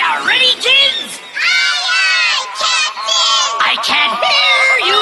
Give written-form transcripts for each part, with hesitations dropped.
Ready, kids? Aye, Captain! I can't hear you!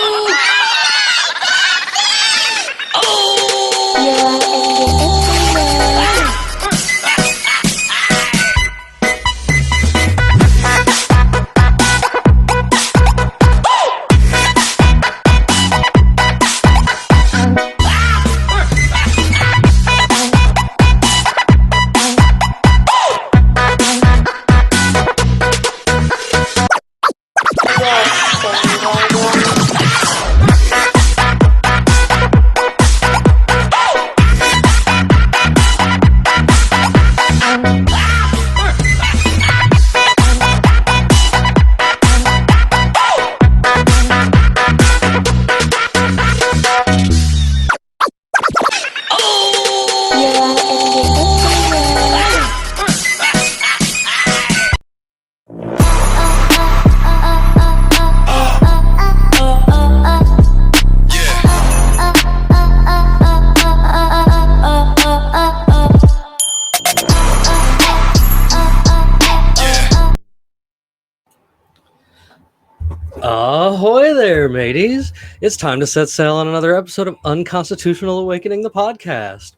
Ahoy there, mateys! It's time to set sail on another episode of Unconstitutional Awakening, the podcast,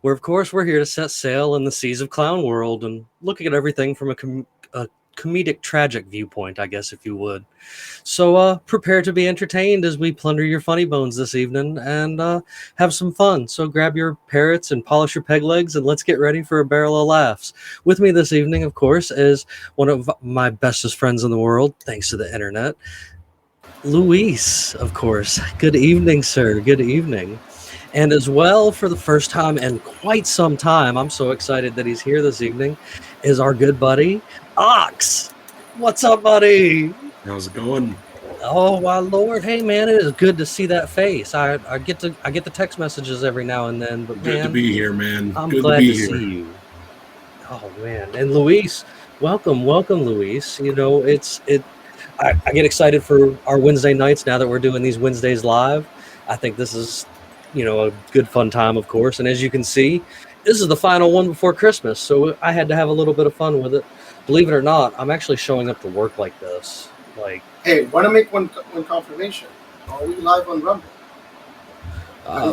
where, of course, we're here to set sail in the seas of clown world and looking at everything from a comedic, tragic viewpoint, I guess, if you would. So prepare to be entertained as we plunder your funny bones this evening and have some fun. So grab your parrots and polish your peg legs and let's get ready for a barrel of laughs. With me this evening, of course, is one of my bestest friends in the world, thanks to the internet, Luis, of course. Good evening, sir. Good evening. And as well, for the first time in quite some time, I'm so excited that he's here this evening, is our good buddy, Ox. What's up, buddy? How's it going? Oh my lord! Hey man, it is good to see that face. I get the text messages every now and then, but Good man, to be here, man. I'm Good glad to be to here. see you. Oh man, and Luis, welcome, Luis. You know, I get excited for our Wednesday nights now that we're doing these Wednesdays live. I think this is, a good fun time, of course. And as you can see, this is the final one before Christmas, so I had to have a little bit of fun with it. Believe it or not, I'm actually showing up to work like this. Hey, want to make one confirmation? Are we live on Rumble?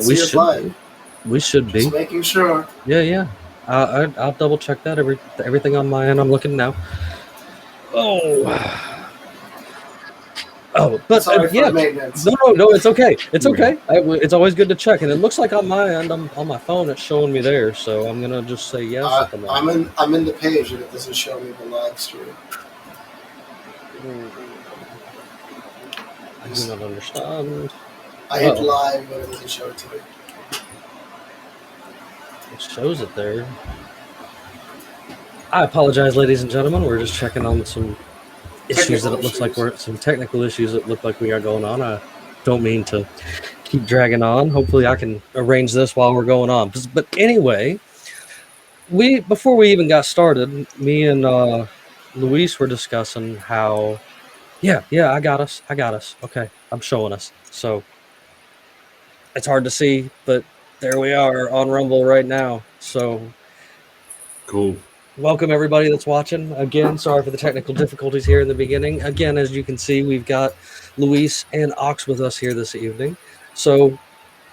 We should live. be. We should be. Just making sure. Yeah. I'll double check that. Everything on my end. I'm looking now. But Sorry for yeah. the maintenance. No, it's okay. It's okay. It's always good to check, and it looks like on my end, on my phone, it's showing me there. So I'm gonna just say yes. I'm in the page, and it doesn't show me the live stream. I do not understand. I hit live, but it doesn't show it to me. It shows it there. I apologize, ladies and gentlemen. We're just checking on some issues that it looks like some technical issues that look like we are going on. I don't mean to keep dragging on. Hopefully I can arrange this while we're going on. But anyway, before we even got started, me and Luis were discussing how yeah, I got us. Okay, I'm showing us. So it's hard to see, but there we are on Rumble right now. So Cool. welcome everybody that's watching. Again, sorry for the technical difficulties here in the beginning. Again, as you can see, we've got Luis and Ox with us here this evening. So,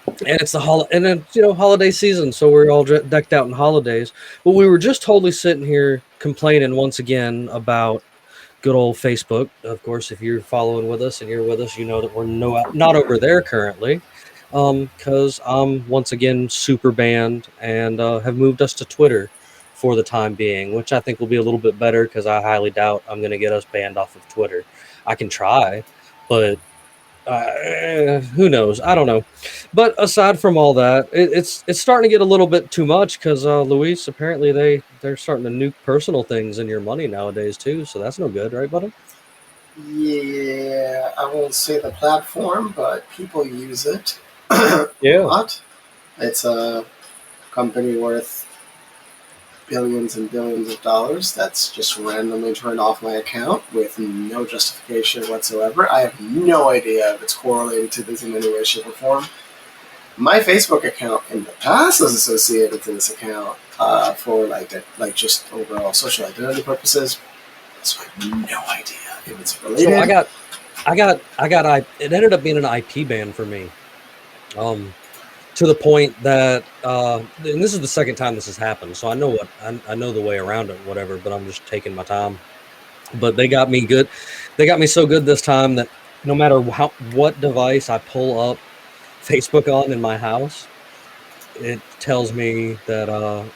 and it's holiday season, so we're all decked out in holidays. But we were just totally sitting here complaining once again about good old Facebook. Of course, if you're following with us and you're with us, you know that we're not over there currently, because I'm once again super banned and have moved us to Twitter for the time being, which I think will be a little bit better because I highly doubt I'm going to get us banned off of Twitter. I can try, but who knows? I don't know. But aside from all that, it's starting to get a little bit too much because Luis, apparently they're starting to nuke personal things in your money nowadays too. So that's no good, right, buddy? Yeah, I won't say the platform, but people use it. Yeah. A lot. It's a company worth billions and billions of dollars that's just randomly turned off my account with no justification whatsoever. I have no idea if it's correlated to this in any way, shape, or form. My Facebook account in the past was associated to this account for just overall social identity purposes. So I have no idea if it's related. So it ended up being an IP ban for me. To the point that, and this is the second time this has happened, so I know the way around it, whatever. But I'm just taking my time. But they got me good. They got me so good this time that no matter what device I pull up Facebook on in my house, it tells me that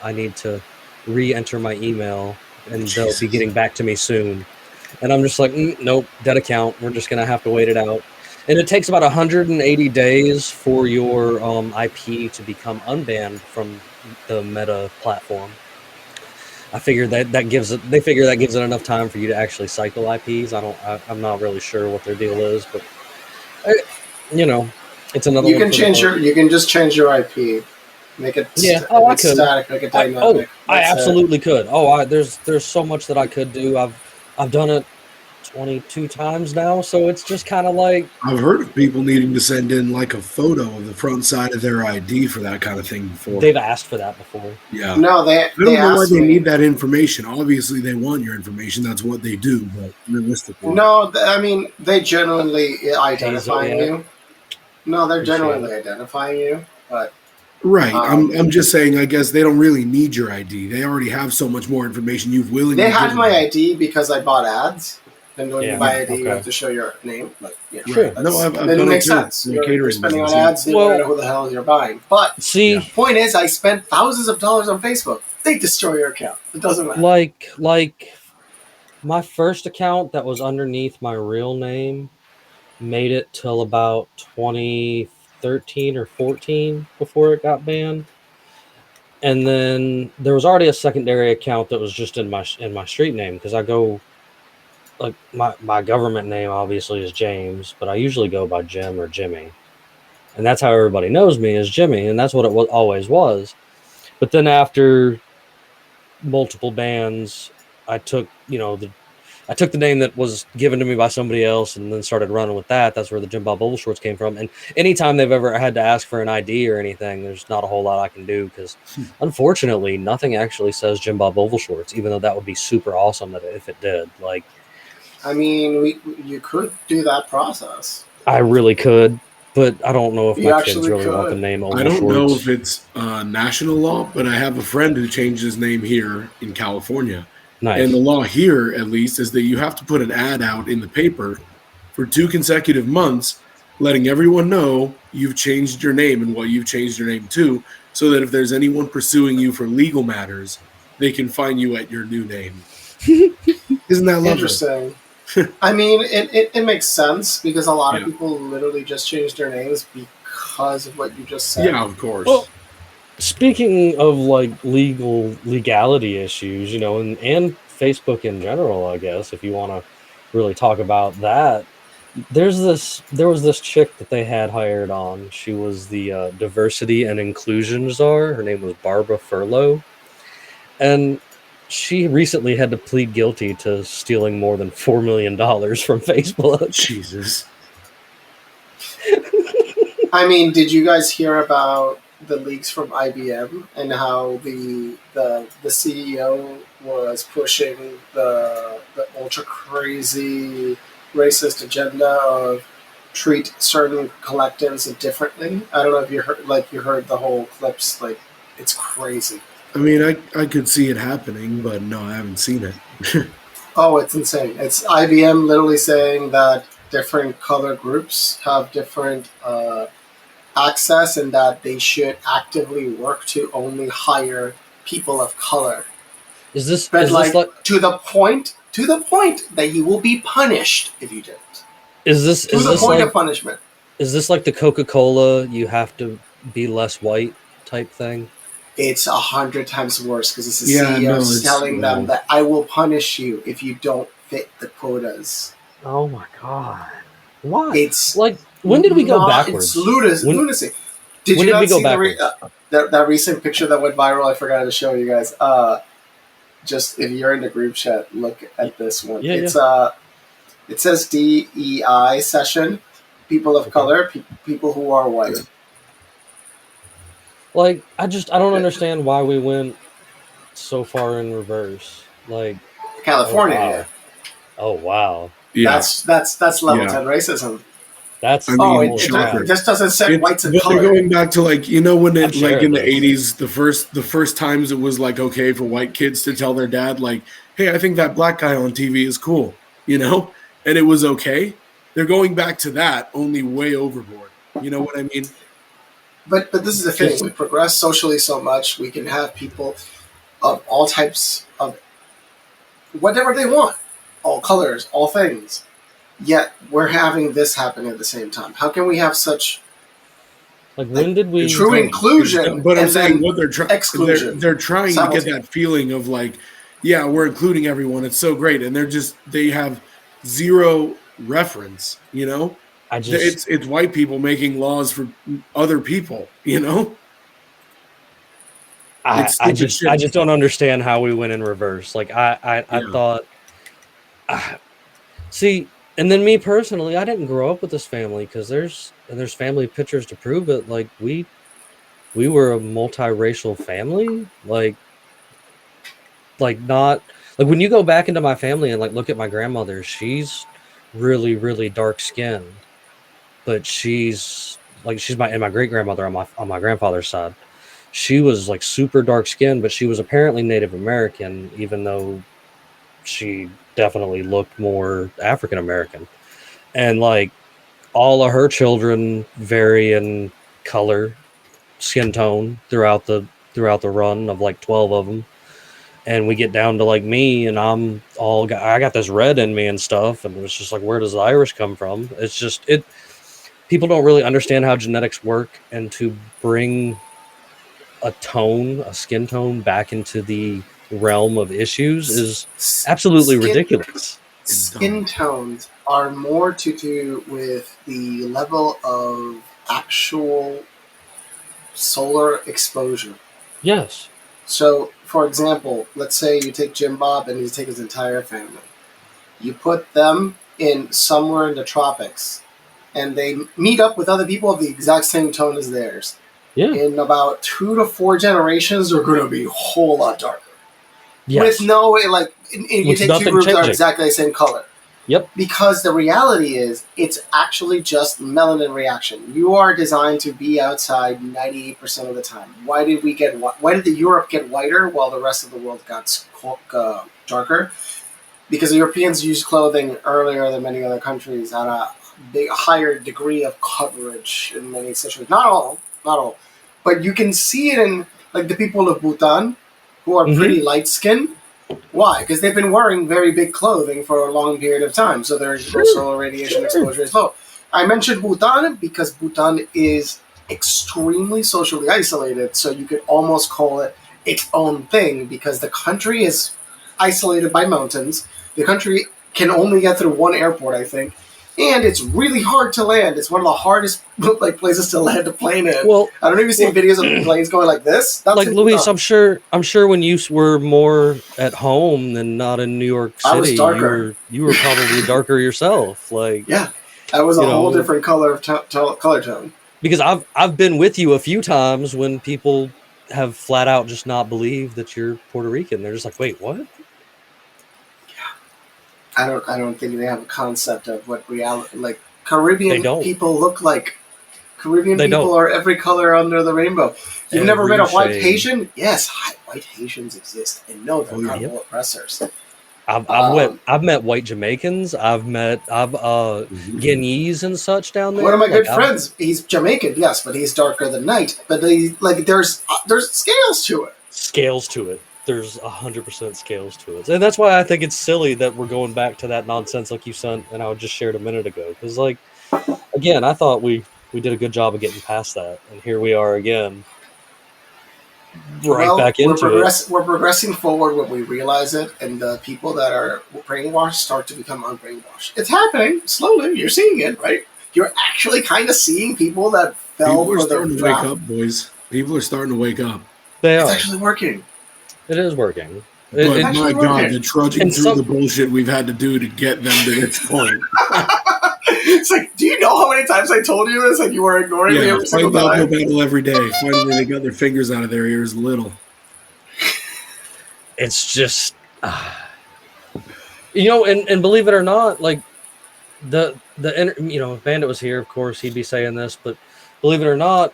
I need to re-enter my email, and they'll be getting back to me soon. And I'm just like, nope, dead account. We're just gonna have to wait it out. And it takes about 180 days for your IP to become unbanned from the Meta platform. I figured that gives it. They figure that gives it enough time for you to actually cycle IPs. I'm not really sure what their deal is, but it's another. You can change You can just change your IP. Make it I could. static, make it dynamic. I absolutely could. There's so much that I could do. I've done it 22 times now, so it's just kind of like, I've heard of people needing to send in like a photo of the front side of their ID for that kind of thing before. They've asked for that before. Yeah. No, I don't know why they need that information. Obviously, they want your information. That's what they do. But realistically, no. I mean, they genuinely identifying you. No, they're genuinely identifying you, but. Right. I'm just saying, I guess they don't really need your ID. They already have so much more information you've willingly They had given my them. ID because I bought ads. And when you buy ID, you have to show your name. Like, sure. No, I've done it makes too. sense. You're spending on ads, they want to know who the hell you're buying. But the point is, I spent thousands of dollars on Facebook. They destroy your account. It doesn't matter. Like my first account that was underneath my real name made it till about 2013 or 14 before it got banned. And then there was already a secondary account that was just in my street name, because I go, like, my government name obviously is James, but I usually go by Jim or Jimmy. And that's how everybody knows me, is Jimmy, and that's what it always was. But then after multiple bans, I took the name that was given to me by somebody else and then started running with that. That's where the Jim Bob Bubble Shorts came from. And anytime they've ever had to ask for an ID or anything, there's not a whole lot I can do, because unfortunately nothing actually says Jim Bob Oval Shorts, even though that would be super awesome if it did. Like, I mean, you could do that process. I really could, but I don't know if my kids really want the name Oval Shorts. I don't know if it's national law, but I have a friend who changed his name here in California. Nice. And the law here, at least, is that you have to put an ad out in the paper for 2 consecutive months, letting everyone know you've changed your name and what you've changed your name to, so that if there's anyone pursuing you for legal matters, they can find you at your new name. Isn't that lovely? Interesting. I mean, it makes sense, because a lot of people literally just changed their names because of what you just said. Yeah, of course. Well, speaking of like legality issues, and Facebook in general, I guess, if you want to really talk about that, there was this chick that they had hired on. She was the diversity and inclusion czar. Her name was Barbara Furlow, and she recently had to plead guilty to stealing more than $4 million from Facebook. Jesus. I mean, did you guys hear about the leaks from IBM and how the CEO was pushing the ultra crazy racist agenda of treat certain collectives differently? I don't know if you heard the whole clips. Like, it's crazy. I mean, I could see it happening, but no, I haven't seen it. Oh, it's insane. It's IBM literally saying that different color groups have different access, and that they should actively work to only hire people of color. Is this to the point that you will be punished if you don't? Is this of punishment? Is this like the Coca-Cola you have to be less white type thing? It's 100 times worse, because it's the CEO telling them that I will punish you if you don't fit the quotas. Oh my god! Why? It's like, when did we go backwards? It's lunacy. Did you not see that recent picture that went viral? I forgot to show you guys. Just if you're in the group chat, look at this one. It says DEI session, people of color, people who are white. Like, I don't understand why we went so far in reverse. Like, California. Oh wow, Yeah, That's level Yeah. 10 racism. that's I mean, It shocker. just doesn't set whites and But they're color. going back to like when I'm it sure like it in the does. '80s, the first times it was like okay for white kids to tell their dad like, "Hey, I think that black guy on TV is cool," and it was okay. They're going back to that, only way overboard. You know what I mean? But this is the thing. Just We progress socially so much. We can have people of all types of whatever they want, all colors, all things. Yet we're having this happen at the same time. How can we have such like when did we? true inclusion But I'm and saying then what they're trying exclusion? they're trying to get that feeling of like, yeah, we're including everyone. It's so great, and they have zero reference. I just It's white people making laws for other people. It's I stupid just I shit. just don't understand how we went in reverse. Like I Yeah. thought. See, and then me personally, I didn't grow up with this family because there's family pictures to prove it. Like we were a multiracial family. Like not like when you go back into my family and like look at my grandmother, she's really really dark skinned, but she's my great grandmother on my grandfather's side. She was like super dark skinned, but she was apparently Native American, even though she definitely looked more African American. And like all of her children vary in color, skin tone throughout the run of like 12 of them. And we get down to like me, and I got this red in me and stuff, and it's just like, where does the Irish come from? It's just people don't really understand how genetics work, and to bring a skin tone back into the realm of issues is absolutely ridiculous. Skin tones are more to do with the level of actual solar exposure. Yes. So, for example, let's say you take Jim Bob and you take his entire family. You put them in somewhere in the tropics, and they meet up with other people of the exact same tone as theirs. Yeah. In about 2 to 4 generations, they're going to be a whole lot darker. Yes. With no, you With take two nothing groups that are changing. exactly the same color. Yep. Because the reality is, it's actually just melanin reaction. You are designed to be outside 98% of the time. Why did the Europe get whiter while the rest of the world got darker? Because the Europeans used clothing earlier than many other countries at a higher degree of coverage in many situations. Not all. But you can see it in like the people of Bhutan, who are pretty light skinned. Why? Because they've been wearing very big clothing for a long period of time, so their solar radiation exposure is low. I mentioned Bhutan because Bhutan is extremely socially isolated, so you could almost call it its own thing because the country is isolated by mountains. The country can only get through one airport, I think, and it's really hard to land. It's one of the hardest places to land a plane in. Well, I don't even see videos of planes going like this. That's like Luis, I'm sure when you were more at home than not in New York City, I was darker. You were probably darker yourself. Like yeah, that was a whole different color of color tone. Because I've been with you a few times when people have flat out just not believed that you're Puerto Rican. They're just like, wait, what? I don't think they have a concept of what reality like Caribbean people look like. Caribbean people are every color under the rainbow. You've never met a white Haitian? Yes, white Haitians exist, and no, they're not oppressors. I've met white Jamaicans. I've Guineas and such down there. One of my good friends, he's Jamaican, yes, but he's darker than night. But there's scales to it. Scales to it. There's 100% scales to it, and that's why I think it's silly that we're going back to that nonsense like you sent and I just shared a minute ago. Because like, again, I thought we did a good job of getting past that, and here we are again, back into it. We're progressing forward when we realize it, and the people that are brainwashed start to become unbrainwashed. It's happening slowly. You're seeing it, right? You're actually kind of seeing people that fell for the starting to wake up, boys. People are starting to wake up. It's actually working. It is working. But my God, the trudging through the bullshit we've had to do to get them to this point. It's like, do you know how many times I told you this and you were ignoring me every single time? Fighting battle every day. Finally, they got their fingers out of their ears a little. It's just... And believe it or not, like if Bandit was here, of course he'd be saying this, but believe it or not,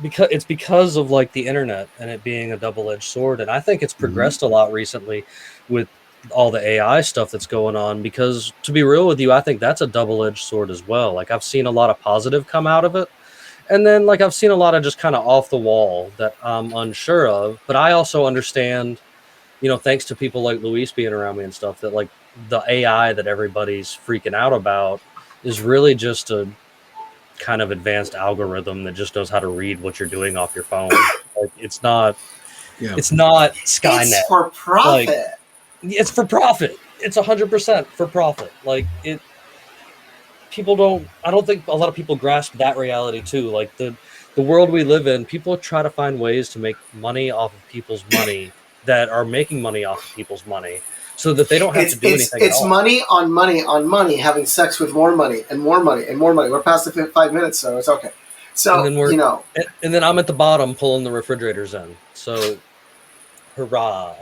because of like the internet and it being a double-edged sword, and I think it's progressed a lot recently with all the AI stuff that's going on, because to be real with you, I think that's a double-edged sword as well. Like I've seen a lot of positive come out of it, and then like I've seen a lot of just kind of off the wall that I'm unsure of, but I also understand, thanks to people like Luis being around me and stuff, that like the AI that everybody's freaking out about is really just a kind of advanced algorithm that just knows how to read what you're doing off your phone. Like it's not Skynet. It's for profit. Like, it's for profit. It's 100% for profit. Like I don't think a lot of people grasp that reality too. Like the world we live in, people try to find ways to make money off of people's money that are making money off of people's money, so that they don't have to do anything It's at all. money on money on money, having sex with more money and more money and more money. We're past the 5 minutes, so it's okay. So, and then I'm at the bottom pulling the refrigerators in. So, hurrah.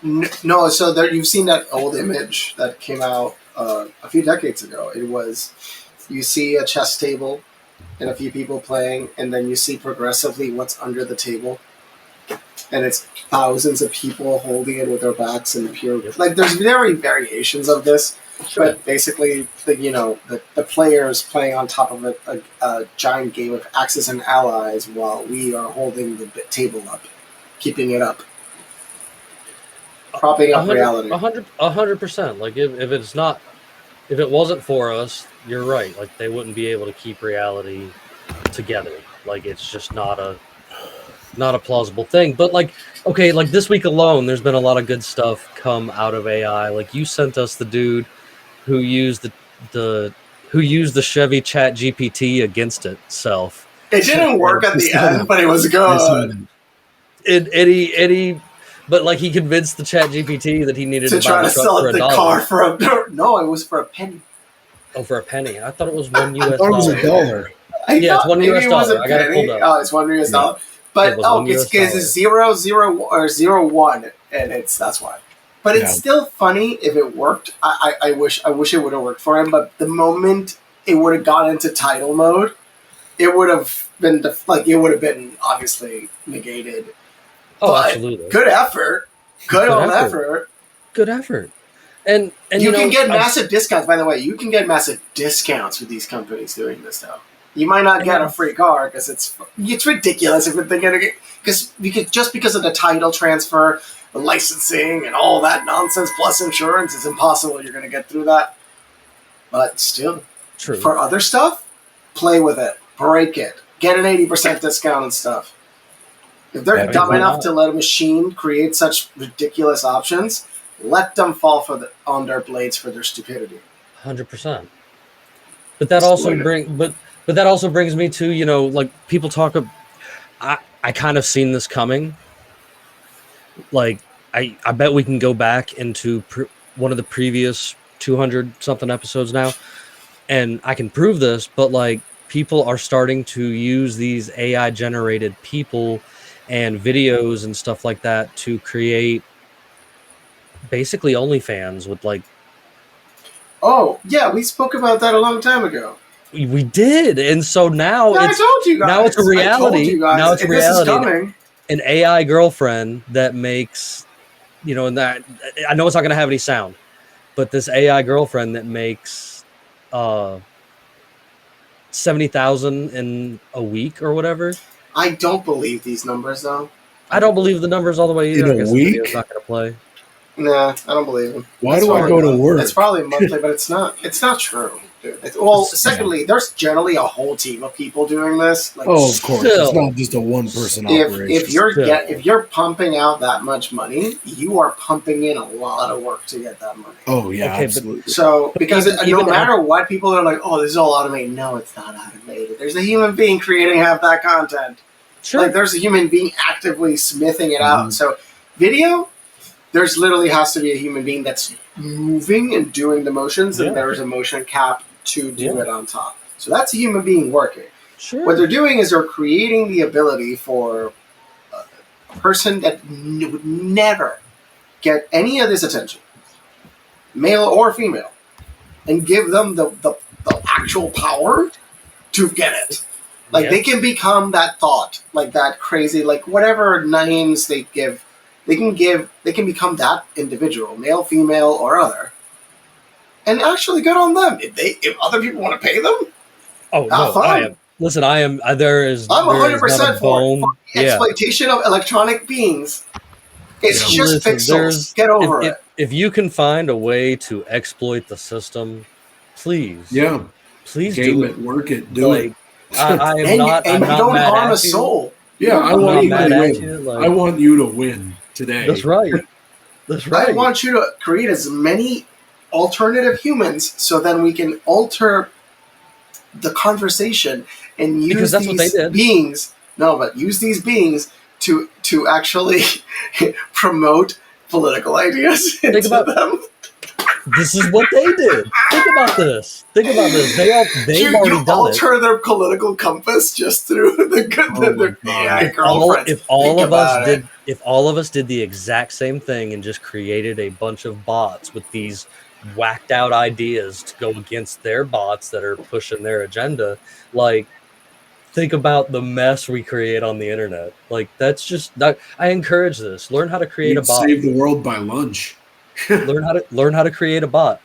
No, so there, you've seen that old image that came out a few decades ago. It was, you see a chess table and a few people playing, and then you see progressively what's under the table. And it's thousands of people holding it with their backs and pure. Like, there's variations of this, but basically, the players playing on top of a giant game of Axis and Allies while we are holding the table up, keeping it up, propping up reality. 100%. Like if it wasn't for us, you're right. Like they wouldn't be able to keep reality together. Like it's just not a plausible thing. But like, okay, like this week alone, there's been a lot of good stuff come out of AI. Like you sent us the dude who used the Chevy Chat GPT against itself. It didn't work at the end, but it was good. But like he convinced the Chat GPT that he needed to try to sell it the car for no, it was for a penny. Oh, for a penny. I thought it was $1 US. I thought it was $1. Yeah, it's $1 US. I got it pulled up. Oh, it's $1 US. But it's 0, 0 or 0, 1, and that's why. But it's still funny if it worked. I wish it would have worked for him. But the moment it would have gone into title mode, it would have been obviously negated. Oh, but absolutely. Good effort. Good effort. Good effort. And you can get massive discounts. By the way, you can get massive discounts with these companies doing this now. You might not get a free car because it's ridiculous if they're going to get because of the title transfer, the licensing, and all that nonsense plus insurance. It's impossible you're going to get through that. But still, true. For other stuff, play with it, break it, get an 80% discount and stuff. If they're dumb enough to let a machine create such ridiculous options, let them fall on their blades for their stupidity. 100%. But that also brings me to, like people talk of, I kind of seen this coming. Like I bet we can go back into one of the previous 200 something episodes now, and I can prove this, but like people are starting to use these AI generated people and videos and stuff like that to create basically OnlyFans with like. Oh yeah, we spoke about that a long time ago. We did, and so now I told you guys. Now it's a reality. Now it's a reality. This is coming. An AI girlfriend that makes, and that I know it's not going to have any sound, but this AI girlfriend that makes $70,000 in a week or whatever. I don't believe these numbers though. I don't believe the numbers all the way either. In a week? It's not going to play. Nah, I don't believe them. Why do I go to work? It's probably monthly, but it's not. It's not true, dude. Secondly, there's generally a whole team of people doing this. Like, of course, it's not just a one-person operation. If you're pumping out that much money, you are pumping in a lot of work to get that money. Oh yeah, absolutely. Because no matter what, people are like, "Oh, this is all automated." No, it's not automated. There's a human being creating half that content. Sure. Like there's a human being actively smithing it out. So video. There's literally has to be a human being that's moving and doing the motions, and there's a motion cap to do it on top. So that's a human being working. Sure. What they're doing is they're creating the ability for a person that would never, get any of this attention, male or female, and give them the actual power to get it. Like, they can become that thought, like that crazy, like whatever names they give, they can become that individual, male, female, or other. And actually good on them. If other people want to pay them, Oh, no, fine. I am. Listen, I am. I'm 100% for the exploitation of electronic beings. It's just pixels. Get over it. If you can find a way to exploit the system, please. Yeah. Please Game do it, work it, do it. I am not. And I'm you not don't mad harm at a soul. Yeah, I want you to win. You, I want you to win today. That's right. That's right. I want you to create as many alternative humans so then we can alter the conversation and use these beings. No, but use these beings to actually promote political ideas into them. This is what they did. Think about this. They've already done alter their political compass just through their AI girlfriends. If all of us did the exact same thing and just created a bunch of bots with these whacked out ideas to go against their bots that are pushing their agenda, like, think about the mess we create on the internet. Like, that's just that. I encourage this. Learn how to create a bot. Save the world by lunch. learn how to create a bot.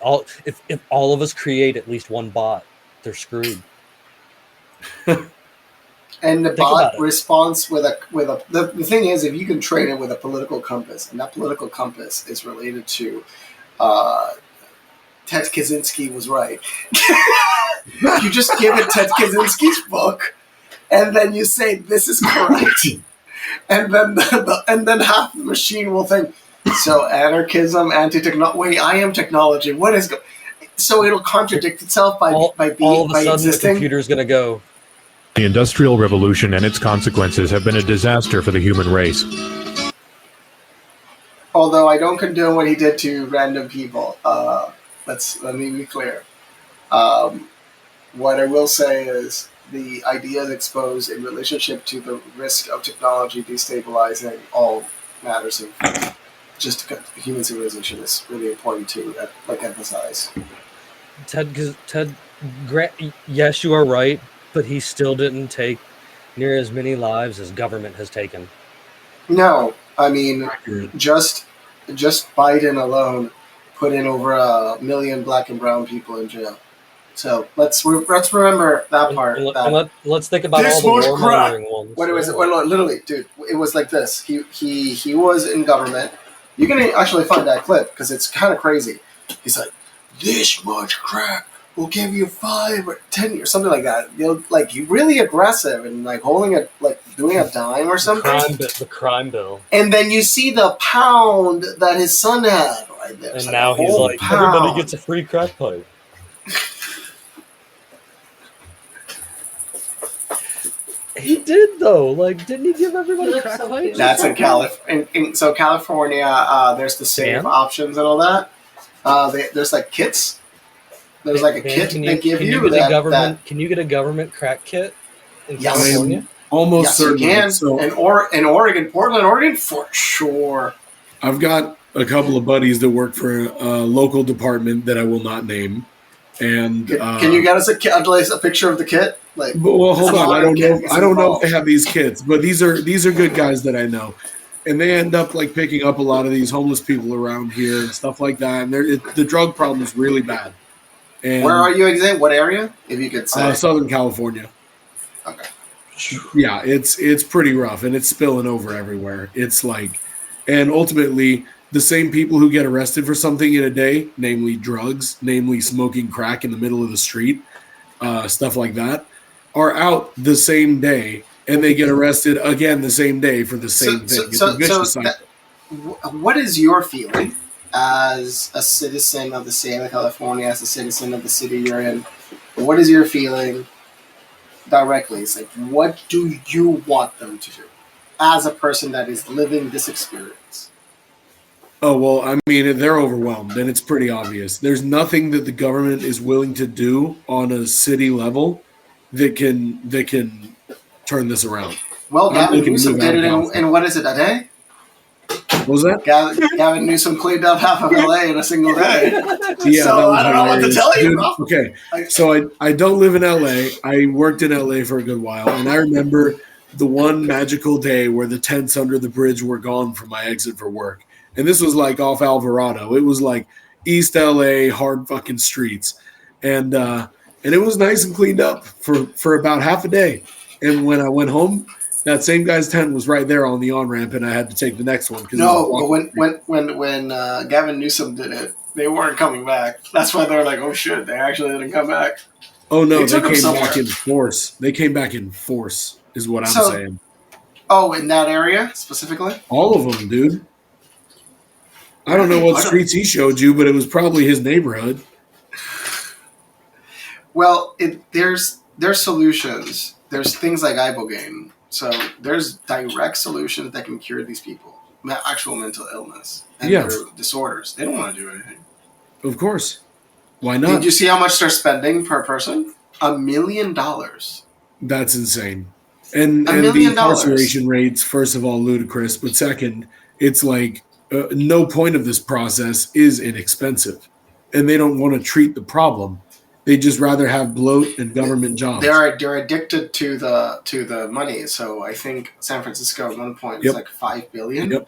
If all of us create at least one bot, they're screwed. And the bot responds with a the thing is, if you can train it with a political compass, and that political compass is related to Ted Kaczynski was right. You just give it Ted Kaczynski's book, and then you say this is correct, and then half the machine will think, so anarchism, anti-technology. Wait, I am technology. What is so it'll contradict itself by all of a sudden existing. The computer's going to go. The Industrial Revolution and its consequences have been a disaster for the human race. Although I don't condone what he did to random people. Let me be clear. What I will say is the ideas exposed in relationship to the risk of technology destabilizing all matters of just human civilization is really important to emphasize. Ted, yes, you are right, but he still didn't take near as many lives as government has taken. No, I mean, just Biden alone put in over 1 million black and brown people in jail. So let's remember that part. Let's think about all the warmongering ones. What was it? Well, literally, dude, it was like this. He was in government. You can actually find that clip because it's kind of crazy. He's like, this much crack will give you 5 or 10 years, something like that. Like, you really aggressive and like holding it, like doing a dime or something. The crime bill. And then you see the pound that his son had right there. And now he's like, everybody gets a free crack pipe. He did though. Like, didn't he give everybody crack pipes? That's in California. So California, there's the safe options and all that. There's like kits. There's like a kit they give you. Can you get a government crack kit in yes. California? Almost certainly. You can. So, in Oregon, Portland, Oregon, for sure. I've got a couple of buddies that work for a local department that I will not name. And can you get us a picture of the kit? Like, well, hold on. I don't know if they have these kits, but these are good guys that I know, and they end up like picking up a lot of these homeless people around here and stuff like that. And the drug problem is really bad. And where are you exactly? What area? If you could say. Southern California. Okay. Yeah, it's pretty rough, and it's spilling over everywhere. It's like, and ultimately, the same people who get arrested for something in a day, namely drugs, namely smoking crack in the middle of the street, stuff like that, are out the same day, and they get arrested again the same day for the same thing. It's a vicious cycle. What is your feeling as a citizen of the state of California, as a citizen of the city you're in? What is your feeling directly? It's like, what do you want them to do as a person that is living this experience? Oh, well, I mean, they're overwhelmed, and it's pretty obvious. There's nothing that the government is willing to do on a city level that can turn this around. Well, Gavin Newsom did it in what is it, a day? What was that? Gavin Newsom cleaned up half of LA in a single day. Yeah, So that was I don't know what to hilarious. tell you, Dude, bro. okay, so I don't live in LA. I worked in LA for a good while, and I remember the one magical day where the tents under the bridge were gone from my exit for work. And this was like off Alvarado. It was like East LA, hard fucking streets. And it was nice and cleaned up for about half a day. And when I went home, that same guy's tent was right there on the on ramp, and I had to take the next one. No, but when Gavin Newsom did it, they weren't coming back. That's why they were like, "Oh shit!" They actually didn't come back. Oh no, They they took him came somewhere. back in force. They came back in force, is what I'm So- saying. Oh, in that area specifically? All of them, dude. I don't know what streets he showed you, but it was probably his neighborhood. Well, there's solutions. There's things like ibogaine. So there's direct solutions that can cure these people, actual mental illness and Yeah. their disorders. They don't want to do anything. Of course. Why not? Did you see how much they're spending per person? $1 million. That's insane. And $1 the million. incarceration rates, first of all, ludicrous. But second, it's like no point of this process is inexpensive. And they don't want to treat the problem. They just rather have bloat and government jobs. They're addicted to the money. So I think San Francisco at one point was like $5 billion. Yep.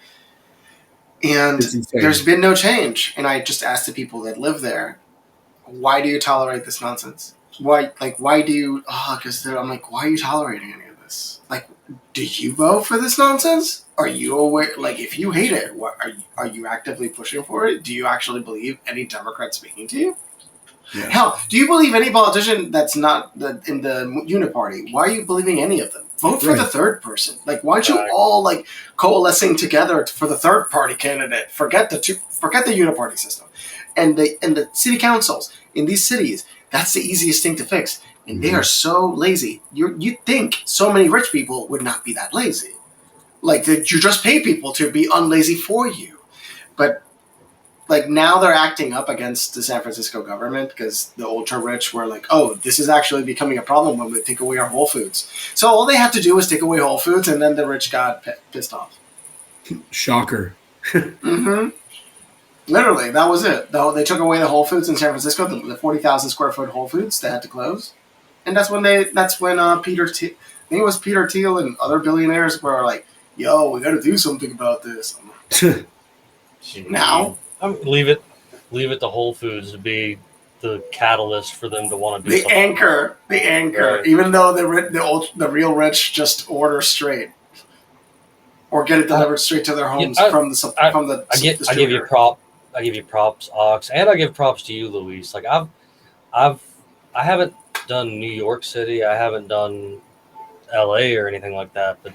And It's insane. there's been no change. And I just asked the people that live there, why do you tolerate this nonsense? Why do you? Because I'm like, why are you tolerating any of this? Like, do you vote for this nonsense? Are you aware? Like, if you hate it, what are you actively pushing for it? Do you actually believe any Democrat speaking to you? Yeah. Hell, do you believe any politician that's not in the Uniparty? Why are you believing any of them? Vote for the third person. Like, why aren't you all like coalescing together for the third party candidate? Forget the Uniparty system, and the city councils in these cities. That's the easiest thing to fix, and they are so lazy. You'd think so many rich people would not be that lazy, like that you just pay people to be unlazy for you, but. Like, now they're acting up against the San Francisco government because the ultra-rich were like, oh, this is actually becoming a problem when we take away our Whole Foods. So all they have to do is take away Whole Foods, and then the rich got pissed off. Shocker. Mm-hmm. Literally, that was it. They took away the Whole Foods in San Francisco, the 40,000 square foot Whole Foods. They had to close. And that's when Peter Thiel and other billionaires were like, yo, we got to do something about this. Now... leave it to Whole Foods to be the catalyst for them to want to do the something. anchor. Right. Even though the real rich just order straight or get it delivered straight to their homes from the I give you props, Ox, and I give props to you, Luis. Like I haven't done New York City, I haven't done LA or anything like that, but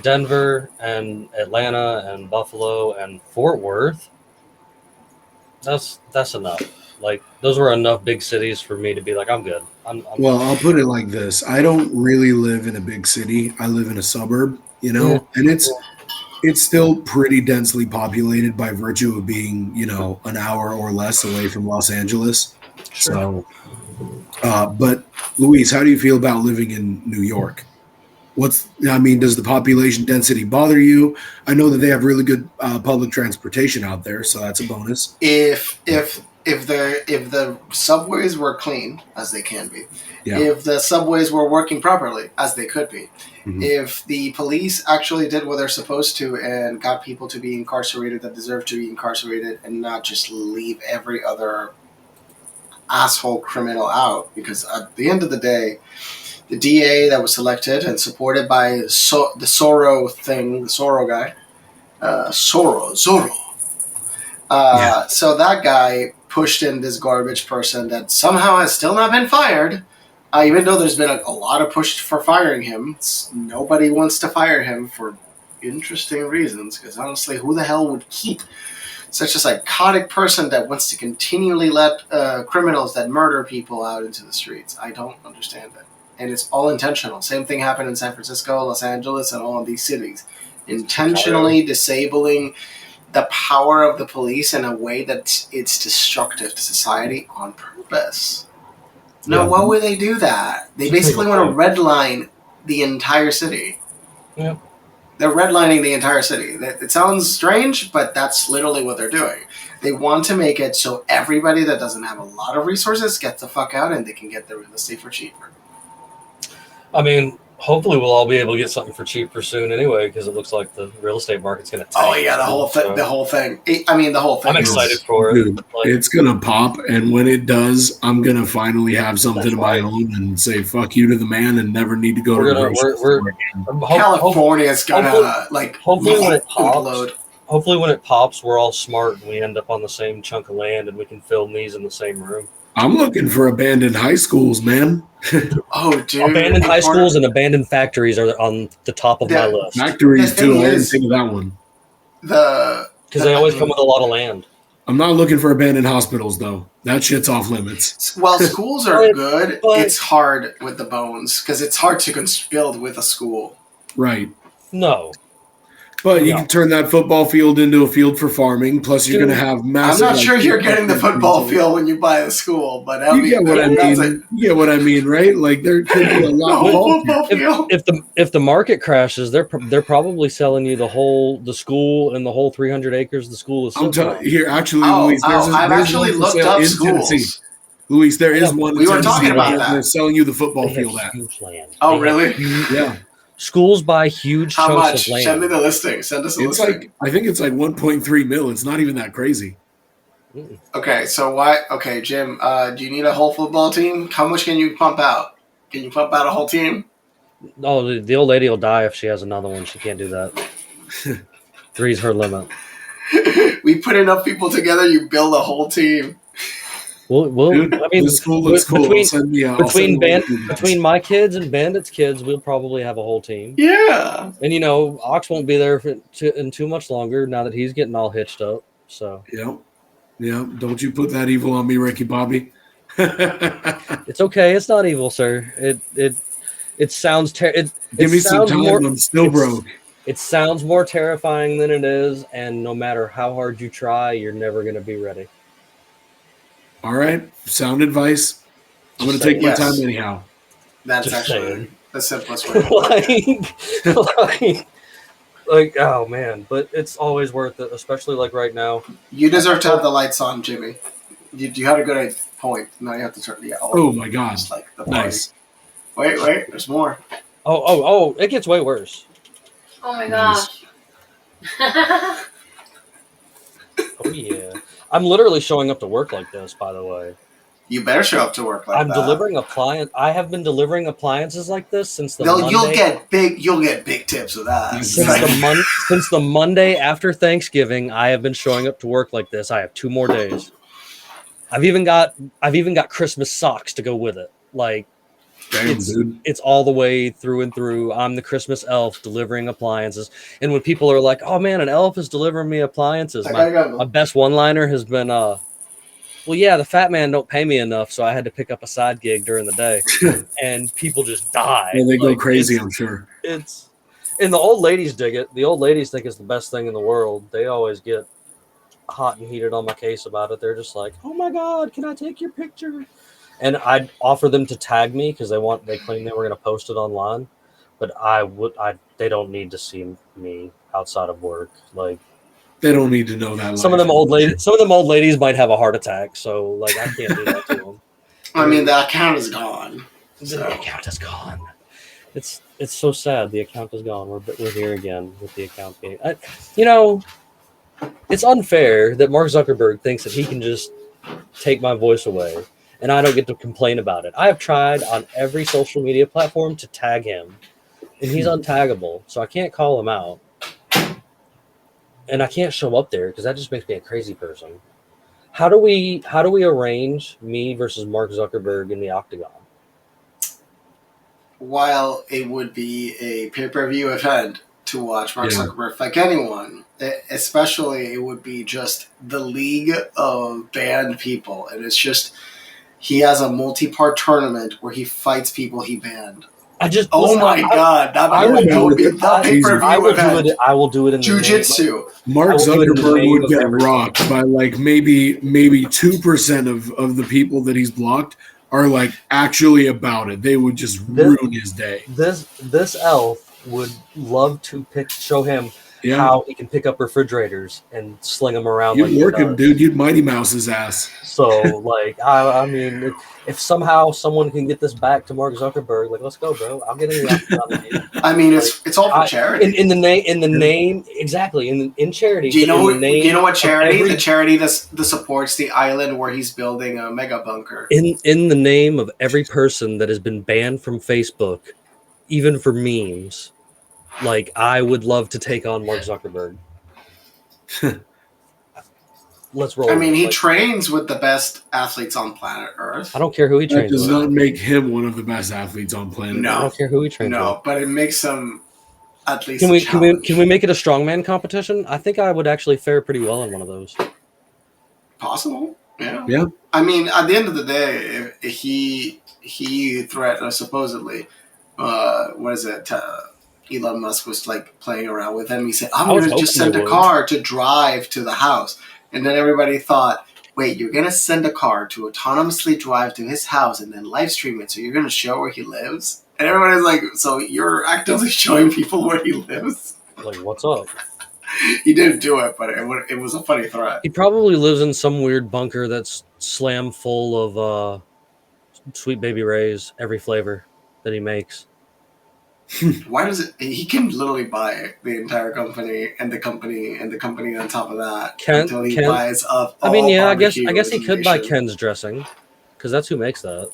Denver and Atlanta and Buffalo and Fort Worth. That's enough. Like, those were enough big cities for me to be like, I'm good. Well, I'll put it like this. I don't really live in a big city. I live in a suburb, and it's still pretty densely populated by virtue of being, an hour or less away from Los Angeles. Sure. So, but Luis, how do you feel about living in New York? Does the population density bother you? I know that they have really good public transportation out there, so that's a bonus. If the subways were clean, as they can be, if the subways were working properly, as they could be, if the police actually did what they're supposed to and got people to be incarcerated that deserve to be incarcerated and not just leave every other asshole criminal out, because at the end of the day, the DA that was selected and supported by the Zorro guy, Zorro. So that guy pushed in this garbage person that somehow has still not been fired, even though there's been a lot of push for firing him. Nobody wants to fire him for interesting reasons, because honestly, who the hell would keep such a psychotic person that wants to continually let criminals that murder people out into the streets? I don't understand it. And it's all intentional. Same thing happened in San Francisco, Los Angeles, and all of these cities. Intentionally disabling the power of the police in a way that it's destructive to society on purpose. No, why would they do that? They basically want to redline the entire city. Yeah. They're redlining the entire city. It sounds strange, but that's literally what they're doing. They want to make it so everybody that doesn't have a lot of resources gets the fuck out and they can get their real estate for cheaper. I mean, hopefully we'll all be able to get something for cheaper soon anyway, because it looks like the real estate market's going to tank. Oh yeah, the whole thing. The whole thing. I mean, the whole thing. I'm excited for it. Dude, Like, it's gonna pop, and when it does, I'm gonna finally have something of my own and say "fuck you" to the man, and never need to go to the grocery store again. California's gonna hopefully when it implode. pops. Hopefully when it pops, we're all smart and we end up on the same chunk of land and we can film these in the same room. I'm looking for abandoned high schools, man. Oh, dude! Abandoned high schools and abandoned factories are on the top of my list. Factories too. I didn't think of that one. Because they always come with a lot of land. I'm not looking for abandoned hospitals though. That shit's off limits. Well, schools are good. It's hard with the bones because it's hard to build with a school. Right. No. But you can turn that football field into a field for farming. Plus, you're going to have massive. I'm not sure you're getting the football field when you buy the school, but you get what I mean. You get what I mean, right? Like there could be a lot of if the market crashes, they're probably selling you the school and the whole 300 acres the school is. Here, actually, Luis, I've actually looked up schools. Tennessee. Luis, there is one. We were talking about that. They're selling you the football field at. Oh, really? Yeah. Schools buy huge chunks of land. Send me the listing. Send us a listing. I think it's like 1.3 mil. It's not even that crazy. Okay, so why? Okay, Jim, do you need a whole football team? How much can you pump out? Can you pump out a whole team? No, the old lady will die if she has another one. She can't do that. 3's her limit. We put enough people together, you build a whole team. Well, Dude, I mean, the school looks cool. Between my kids and Bandit's kids, we'll probably have a whole team. Yeah. And, Ox won't be there in too much longer now that he's getting all hitched up. So. Yeah. Don't you put that evil on me, Ricky Bobby. It's okay. It's not evil, sir. It sounds Give me some time. I'm still broke. It sounds more terrifying than it is, and no matter how hard you try, you're never going to be ready. All right, sound advice. I'm going to take my time anyhow. That's Just actually saying. the simplest way. like, oh man, but it's always worth it, especially like right now. You deserve to have the lights on, Jimmy. You had a good point. Now you have to turn. Yeah. Oh my God! Like the nice. Wait, there's more. Oh! It gets way worse. Oh my gosh. Oh yeah. I'm literally showing up to work like this, by the way. You better show up to work like that. delivering I have been delivering appliances like this since the Monday. You'll get big tips with that. Since the Monday after Thanksgiving, I have been showing up to work like this. I have 2 more days. I've even got Christmas socks to go with it. Like, it's all the way through and through. I'm the Christmas elf delivering appliances. And when people are like, "Oh man, an elf is delivering me appliances," my best one-liner has been, "Well, yeah, the fat man don't pay me enough, so I had to pick up a side gig during the day." And people just die. Yeah, they go crazy. I'm sure. And the old ladies dig it. The old ladies think it's the best thing in the world. They always get hot and heated on my case about it. They're just like, "Oh my God, can I take your picture?" And I'd offer them to tag me because they claim they were going to post it online, but they don't need to see me outside of work. Like, they don't need to know that. Some of them old ladies might have a heart attack, so like I can't do that to them. I mean, the account is gone. The account is gone. It's so sad. The account is gone. We're here again with the account being. It's unfair that Mark Zuckerberg thinks that he can just take my voice away. And I don't get to complain about it. I have tried on every social media platform to tag him, and he's untaggable, so I can't call him out. And I can't show up there because that just makes me a crazy person. How do we arrange me versus Mark Zuckerberg in the Octagon? While it would be a pay-per-view event to watch Mark Zuckerberg fight anyone, especially it would be just the league of banned people, and it's just. He has a multi-part tournament where he fights people he banned. God! I will do it in jiu-jitsu. Mark Zuckerberg would get rocked by like maybe 2% of the people that he's blocked are like actually about it. They would just ruin his day. This elf would love to show him Yeah. how he can pick up refrigerators and sling them around. You'd like work he him, does. dude. You'd Mighty Mouse his ass. So, like, I mean, if somehow someone can get this back to Mark Zuckerberg, like, let's go, bro. I'm getting the option on you. I mean, it's all for charity. In the name, exactly. In charity. Do you know? You know what charity? Every, the charity that supports the island where he's building a mega bunker. In the name of every person that has been banned from Facebook, even for memes, like, I would love to take on Mark Zuckerberg. Let's roll. I mean, he trains with the best athletes on planet Earth. I don't care who he trains That does with. not make him one of the best athletes on planet Earth. I don't care who he trains with. No, but it makes him at least Can we make it a strongman competition? I think I would actually fare pretty well in one of those. Possible. Yeah. Yeah. I mean, at the end of the day, he threatened supposedly. What is it? Elon Musk was like playing around with him. He said, "I'm going to just send a car to drive to the house," and then everybody thought, "Wait, you're going to send a car to autonomously drive to his house and then live stream it? So you're going to show where he lives?" And everybody's like, "So you're actively showing people where he lives?" Like, what's up? He didn't do it, but it was a funny threat. He probably lives in some weird bunker that's slam full of Sweet Baby Ray's, every flavor that he makes. Why does it? He can literally buy the entire company and the company on top of that until he buys up. I mean, yeah, I guess he could buy Ken's dressing because that's who makes that.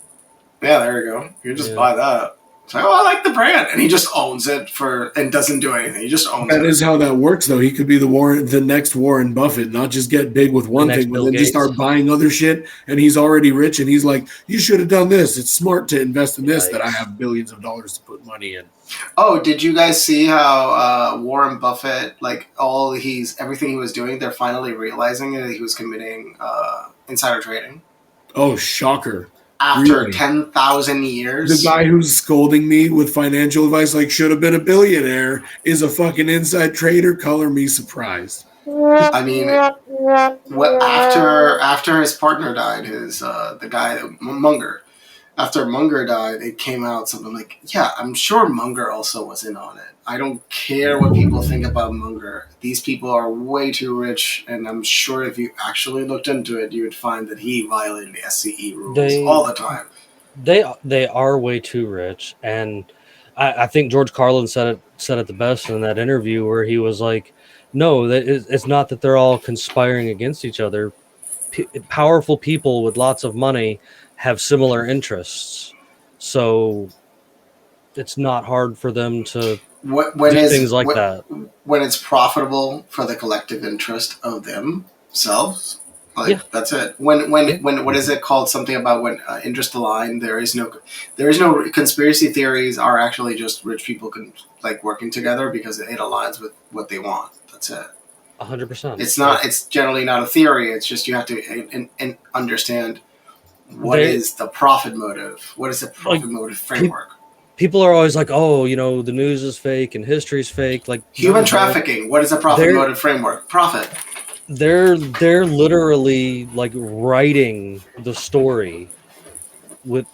Yeah, there you go. You just buy that. It's like, I like the brand, and he just owns it and doesn't do anything. He just owns it. That is how that works, though. He could be the next Warren Buffett, not just get big with one thing, but then just start buying other shit. And he's already rich, and he's like, "You should have done this. It's smart to invest in this. That I have billions of dollars to put money in." Oh, did you guys see how Warren Buffett, like everything he was doing, they're finally realizing that he was committing insider trading? Oh, shocker. After 10,000 years. The guy who's scolding me with financial advice like should have been a billionaire is a fucking inside trader. Color me surprised. I mean, after his partner died, the guy, Munger, after Munger died, it came out something like, yeah, I'm sure Munger also was in on it. I don't care what people think about Munger. These people are way too rich, and I'm sure if you actually looked into it, you would find that he violated the SCE rules all the time. They are way too rich, and I think George Carlin said it the best in that interview where he was like, "No, it's not that they're all conspiring against each other. Powerful people with lots of money have similar interests, so it's not hard for them to do things like that. When it's profitable for the collective interest of themselves, that's it. When what is it called? Something about when interest align. There is no conspiracy theories are actually just rich people working together because it aligns with what they want. That's it. 100%. It's not. It's generally not a theory. It's just you have to understand what is the profit motive. What is the profit motive framework? People are always like, "Oh, the news is fake and history's fake." Like human trafficking. What is a profit motive framework? Profit. They're literally like writing the story with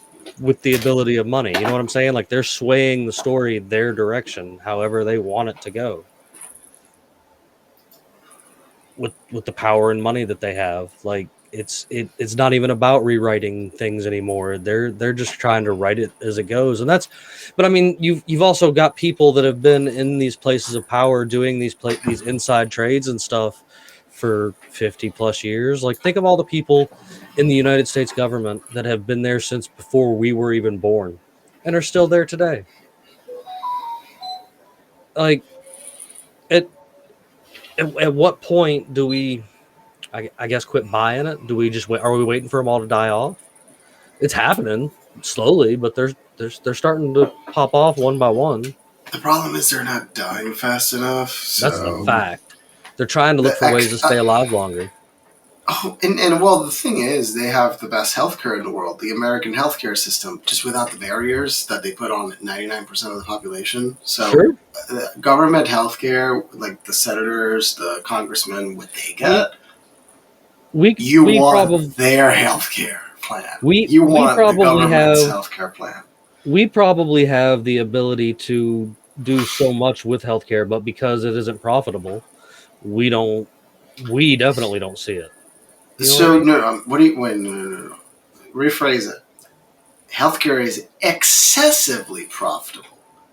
the ability of money. You know what I'm saying? Like they're swaying the story their direction, however they want it to go. With the power and money that they have, like it's not even about rewriting things anymore. They're just trying to write it as it goes, and that's. But I mean, you've also got people that have been in these places of power doing these inside trades and stuff for 50 plus years. Like think of all the people in the United States government that have been there since before we were even born, and are still there today. Like at what point do we? I guess quit buying it. Do we just wait? Are we waiting for them all to die off? It's happening slowly, but they're starting to pop off one by one. The problem is they're not dying fast enough. So. That's the fact. They're trying to look for ways to stay alive longer. Oh, and the thing is, they have the best healthcare in the world. The American healthcare system, just without the barriers that they put on 99% of the population. So, sure. Government healthcare, like the senators, the congressmen, what they get. You want their healthcare plan. You want the government's healthcare plan. We probably have the ability to do so much with healthcare, but because it isn't profitable, we definitely don't see it. You know So what I mean? no, what do you? Wait, no. Rephrase it. Healthcare is excessively profitable.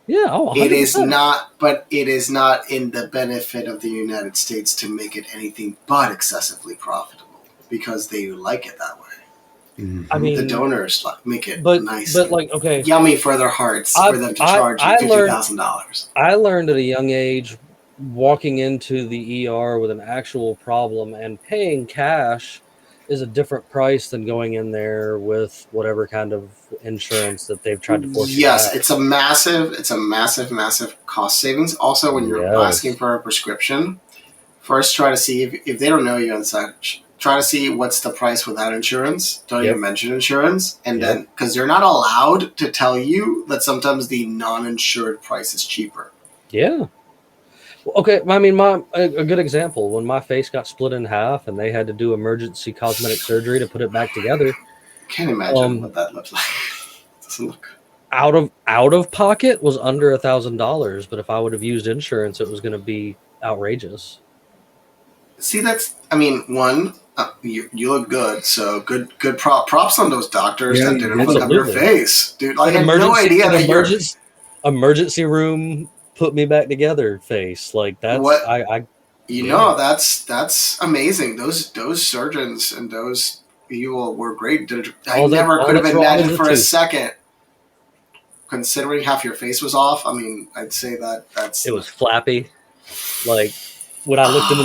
Yeah, It is 100%. not, but it is not in the benefit of the United States to make it anything but excessively profitable because they like it that way. I mean, The donors make it but nice, like, okay, yummy for their hearts for them to charge you $50,000. I learned at a young age, walking into the ER with an actual problem and paying cash is a different price than going in there with whatever kind of insurance that they've tried to force you to Yes, have. it's a massive cost savings. Also, when you're asking for a prescription, first try to see if they don't know you and such. Try to see what's the price without insurance. Don't even mention insurance, and then because you're not allowed to tell you that sometimes the non-insured price is cheaper. Yeah. Okay, I mean, a good example, when my face got split in half and they had to do emergency cosmetic surgery to put it back together. Can't imagine what that looks like. It doesn't look out of pocket was under $1,000, but if I would have used insurance, it was going to be outrageous. See, you look good, so good props on those doctors that didn't fuck up your face, dude. I had no idea that you're emergency room put me back together face. Like that's what I that's amazing. Those surgeons and those people were great. I never could have imagined for a second, considering half your face was off. I mean, I'd say it was flappy. Like when I looked in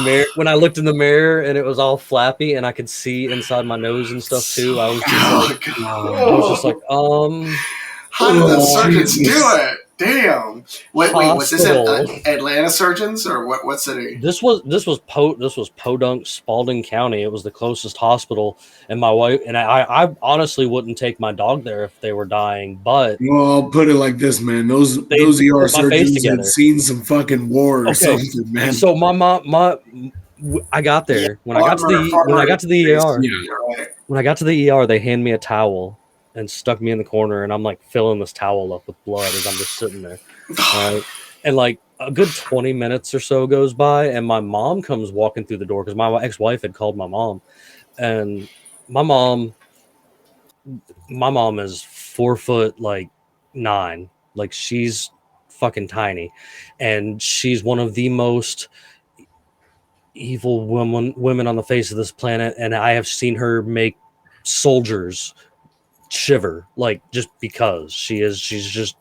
the mirror and it was all flappy and I could see inside my nose and stuff too. I was just like, how did the surgeons do it? Damn. Wait, was this Atlanta surgeons or what city? This was Podunk, Spalding County. It was the closest hospital, and my wife and I honestly wouldn't take my dog there if they were dying. But well, I'll put it like this, man. Those ER surgeons had seen some fucking war or something, man. So I got there when I got to the ER. Yeah. When I got to the ER, they hand me a towel and stuck me in the corner, and I'm like filling this towel up with blood as I'm just sitting there. Right? And like a good 20 minutes or so goes by, and my mom comes walking through the door because my ex-wife had called my mom, and my mom is 4'9", like she's fucking tiny, and she's one of the most evil women on the face of this planet, and I have seen her make soldiers shiver, like just because she's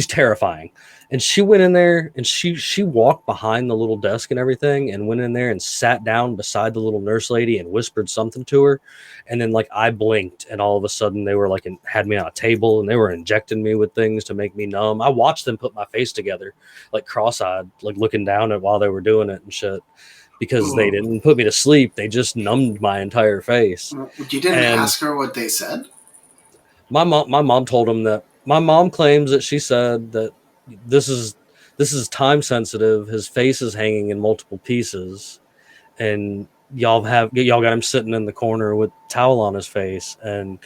terrifying. And she went in there and she walked behind the little desk and everything and went in there and sat down beside the little nurse lady and whispered something to her. And then like I blinked and all of a sudden they were like had me on a table and they were injecting me with things to make me numb. I watched them put my face together like cross-eyed, like looking down at while they were doing it and shit, because they didn't put me to sleep. They just numbed my entire face. You didn't ask her what they said? My mom told him that my mom claims that she said that this is time sensitive. His face is hanging in multiple pieces, and y'all got him sitting in the corner with a towel on his face, and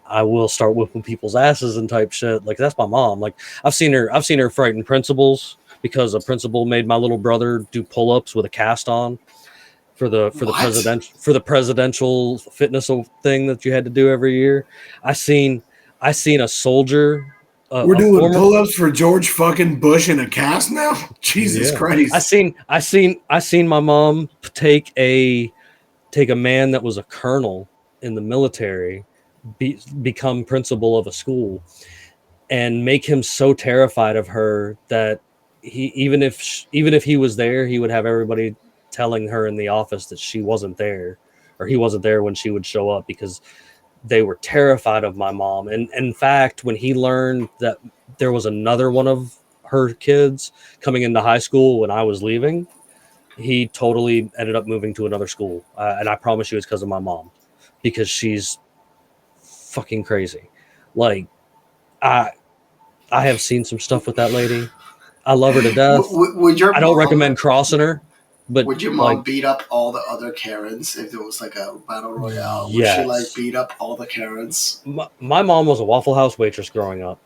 I will start whipping people's asses and type shit. Like that's my mom. Like I've seen her frighten principals because a principal made my little brother do pull-ups with a cast on for the presidential fitness thing that you had to do every year. I seen a soldier. We're doing pull-ups for George fucking Bush in a cast now. Jesus Christ! I seen my mom take a man that was a colonel in the military, become principal of a school, and make him so terrified of her that he even if he was there, he would have everybody telling her in the office that she wasn't there, or he wasn't there when she would show up, because they were terrified of my mom. And in fact, when he learned that there was another one of her kids coming into high school when I was leaving, he totally ended up moving to another school. And I promise you it's because of my mom, because she's fucking crazy. Like I have seen some stuff with that lady. I love her to death. I don't recommend crossing her. But would your mom beat up all the other Karens if there was like a battle royale? Would she like beat up all the Karens? My mom was a Waffle House waitress growing up.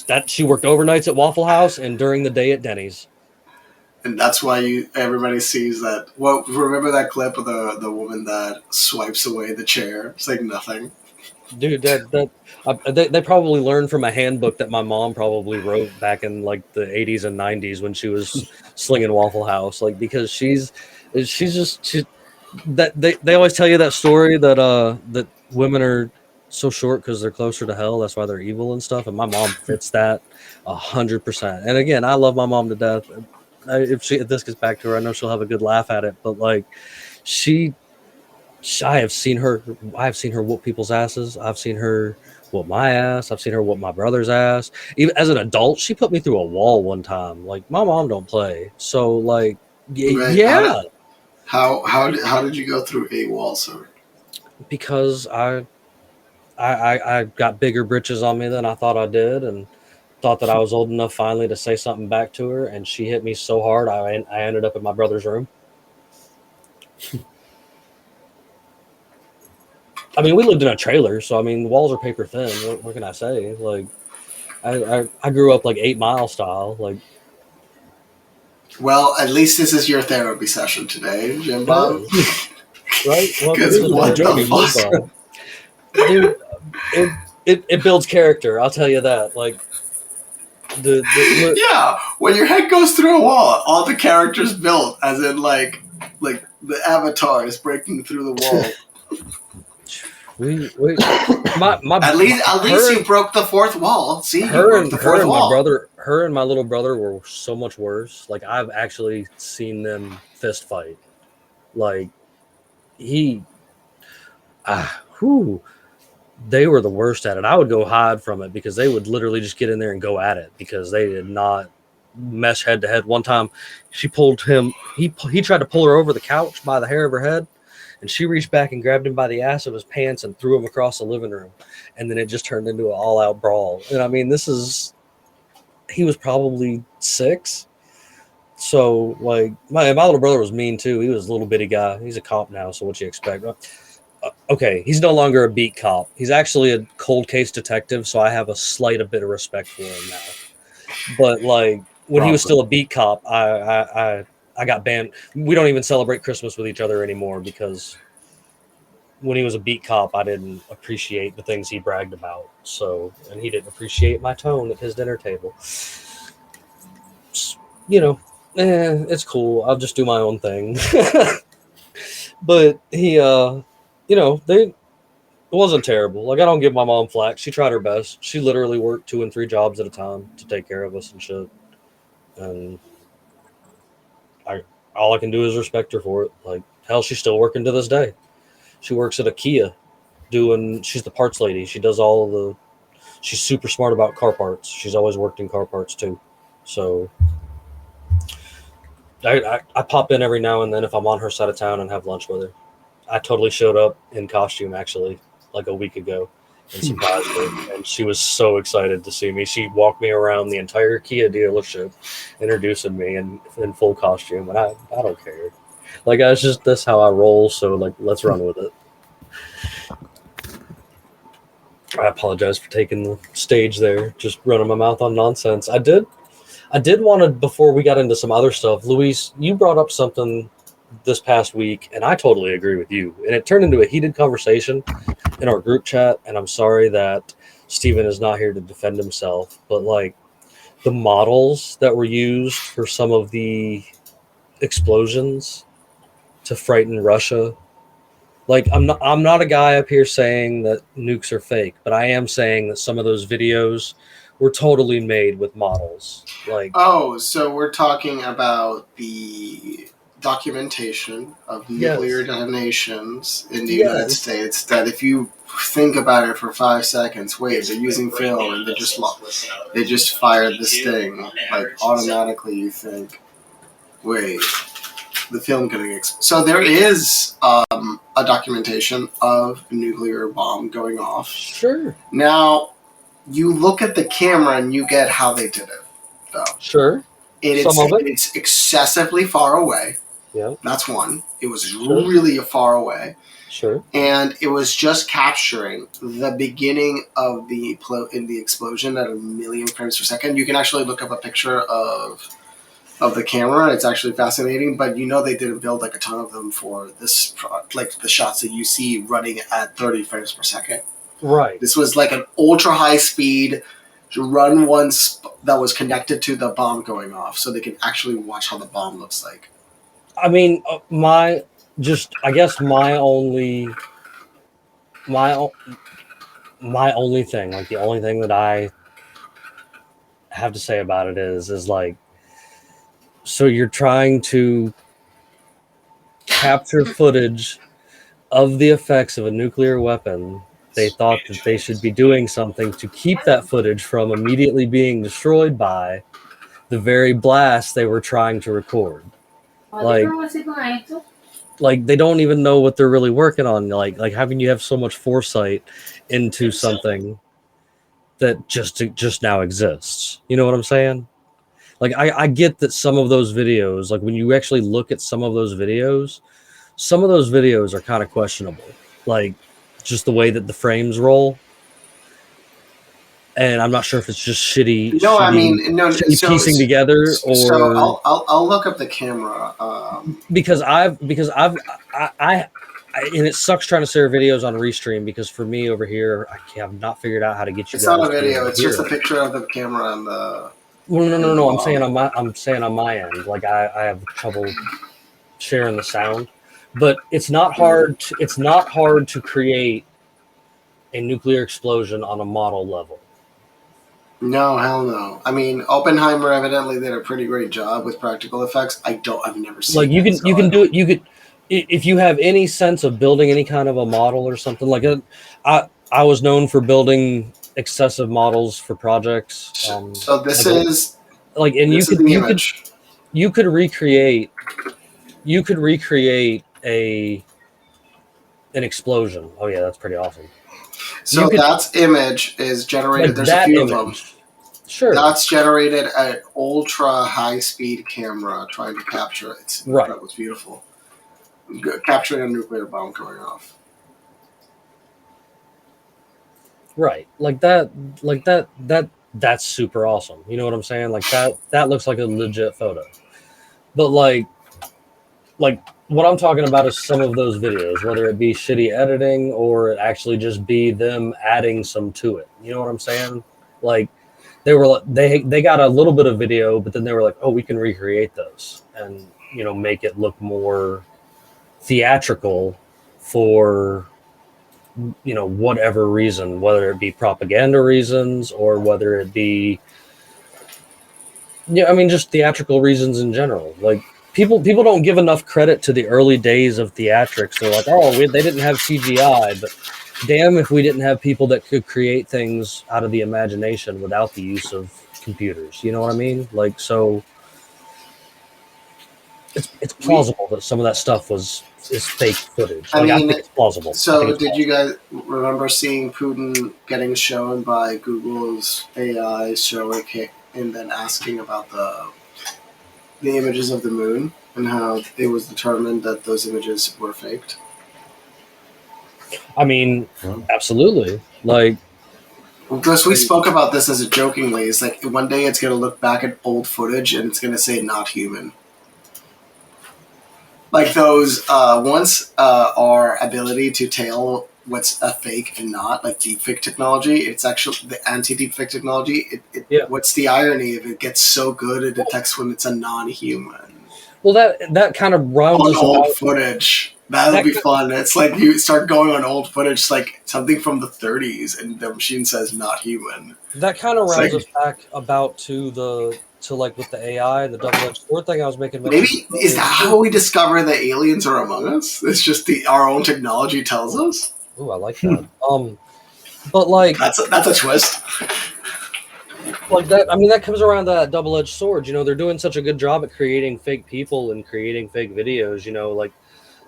that she worked overnights at Waffle House and during the day at Denny's. And that's why everybody sees that. Well, remember that clip of the woman that swipes away the chair? It's like nothing. Dude, they probably learned from a handbook that my mom probably wrote back in like the 80s and 90s when she was slinging Waffle House. Like, because she's that they always tell you that story that women are so short because they're closer to hell. That's why they're evil and stuff. And my mom fits that 100%. And again, I love my mom to death. If this gets back to her, I know she'll have a good laugh at it. But like, I have seen her whoop people's asses. I've seen her whoop my ass. I've seen her whoop my brother's ass. Even as an adult, she put me through a wall one time. Like, my mom don't play. So like, Right. yeah. How did you go through a wall, sir? Because I got bigger britches on me than I thought I did, and thought that I was old enough finally to say something back to her, and she hit me so hard I ended up in my brother's room. I mean, we lived in a trailer, so I mean, the walls are paper thin. What can I say? Like, I grew up like 8 Mile style. Like, Well, at least this is your therapy session today, Jim Bob. right? Well, Because what the fuck? Dude, it builds character. I'll tell you that. Like, Yeah, when your head goes through a wall, all the characters built, as in like the Avatar is breaking through the wall. At least you broke the fourth wall. See, her and my little brother were so much worse. Like, I've actually seen them fist fight. Like, they were the worst at it. I would go hide from it because they would literally just get in there and go at it because they did not mesh head to head. One time, she pulled him. He tried to pull her over the couch by the hair of her head. And she reached back and grabbed him by the ass of his pants and threw him across the living room. And then it just turned into an all-out brawl. And I mean, he was probably 6. So, like, my little brother was mean, too. He was a little bitty guy. He's a cop now, so what you expect? Okay, he's no longer a beat cop. He's actually a cold case detective, so I have a slight bit of respect for him now. But, like, when he was still a beat cop, I got banned. We don't even celebrate Christmas with each other anymore because when he was a beat cop, I didn't appreciate the things he bragged about. So, and he didn't appreciate my tone at his dinner table. You know, it's cool. I'll just do my own thing. But he, it wasn't terrible. Like, I don't give my mom flack. She tried her best. She literally worked 2 and 3 jobs at a time to take care of us and shit. And all I can do is respect her for it. Like, hell, she's still working to this day. She works at a Kia she's the parts lady. She does she's super smart about car parts. She's always worked in car parts too. So I pop in every now and then if I'm on her side of town and have lunch with her. I totally showed up in costume actually like a week ago and surprised her. And she was so excited to see me. She walked me around the entire Kia dealership, introducing me in full costume. And I don't care. Like, that's how I roll. So, like, let's run with it. I apologize for taking the stage there, just running my mouth on nonsense. I did want to, before we got into some other stuff, Luis, you brought up something this past week, and I totally agree with you. And it turned into a heated conversation in our group chat, and I'm sorry that Steven is not here to defend himself, but like the models that were used for some of the explosions to frighten Russia. Like, I'm not a guy up here saying that nukes are fake, but I am saying that some of those videos were totally made with models. Like, oh, so we're talking about the documentation of nuclear detonations in the United States that if you think about it for 5 seconds, wait, they're using film and they just fired this thing, like automatically you think, wait, the film getting so there is a documentation of a nuclear bomb going off. Sure. Now, you look at the camera and you get how they did it, though. Sure. It's excessively far away. Yeah. That's one. It was really far away. Sure. And it was just capturing the beginning of the explosion at 1,000,000 frames per second. You can actually look up a picture of the camera. It's actually fascinating, but they didn't build like a ton of them for this, like the shots that you see running at 30 frames per second. Right. This was like an ultra high speed run once that was connected to the bomb going off, so they can actually watch how the bomb looks like. I mean, my only thing, like the only thing that I have to say about it is like, so you're trying to capture footage of the effects of a nuclear weapon. They thought that they should be doing something to keep that footage from immediately being destroyed by the very blast they were trying to record. Like they don't even know what they're really working on. Like how can you have so much foresight into something that just now exists? You know what I'm saying? Like I get that some of those videos, like when you actually look at some of those videos are kind of questionable. Like just the way that the frames roll. And I'm not sure if it's just shitty piecing together, or so I'll look up the camera because I've and it sucks trying to share videos on Restream, because for me over here I have not figured out how to get you. It's not a video; it's just a picture of the camera on the. Well, no. I'm saying on my end, like I have trouble sharing the sound, but it's not hard. It's not hard to create a nuclear explosion on a model level. No, hell no. I mean, Oppenheimer evidently did a pretty great job with practical effects. I've never seen. Like you can do it. You could, if you have any sense of building any kind of a model or something like it. I was known for building excessive models for projects. So this is like, and you could recreate an explosion. Oh yeah, that's pretty awesome. So that image is generated. Like there's a few of them. Sure. That's generated an ultra high speed camera trying to capture it. Right. That was beautiful. Capturing a nuclear bomb going off. Right. That's super awesome. You know what I'm saying? Like that looks like a legit photo. But like what I'm talking about is some of those videos, whether it be shitty editing or it actually just be them adding some to it. You know what I'm saying? Like they got a little bit of video, but then they were like, oh, we can recreate those and make it look more theatrical for whatever reason, whether it be propaganda reasons or whether it be just theatrical reasons in general. Like people don't give enough credit to the early days of theatrics. They're like, oh, they didn't have CGI, but damn if we didn't have people that could create things out of the imagination without the use of computers. You know what I mean? Like, so it's plausible that some of that stuff is fake footage. I think it's plausible. So did you guys remember seeing Putin getting shown by Google's AI showing and then asking about the images of the moon and how it was determined that those images were faked? I mean, absolutely. Like, because we spoke about this as a jokingly. It's like one day it's going to look back at old footage and it's going to say not human. Like those our ability to tell what's a fake and not, like deepfake technology. It's actually the anti-deepfake technology. What's the irony if it gets so good it detects when it's a non-human? Well, that kind of rounds us old footage. That'll be fun. It's like you start going on old footage, like something from the 30s, and the machine says not human. That kind of rounds us back about to with the AI, the double-edged sword thing I was making. Maybe is that how we discover that aliens are among us? It's just our own technology tells us. Ooh, I like that. But like that's a twist. Like that, I mean, that comes around to that double-edged sword. They're doing such a good job at creating fake people and creating fake videos. Like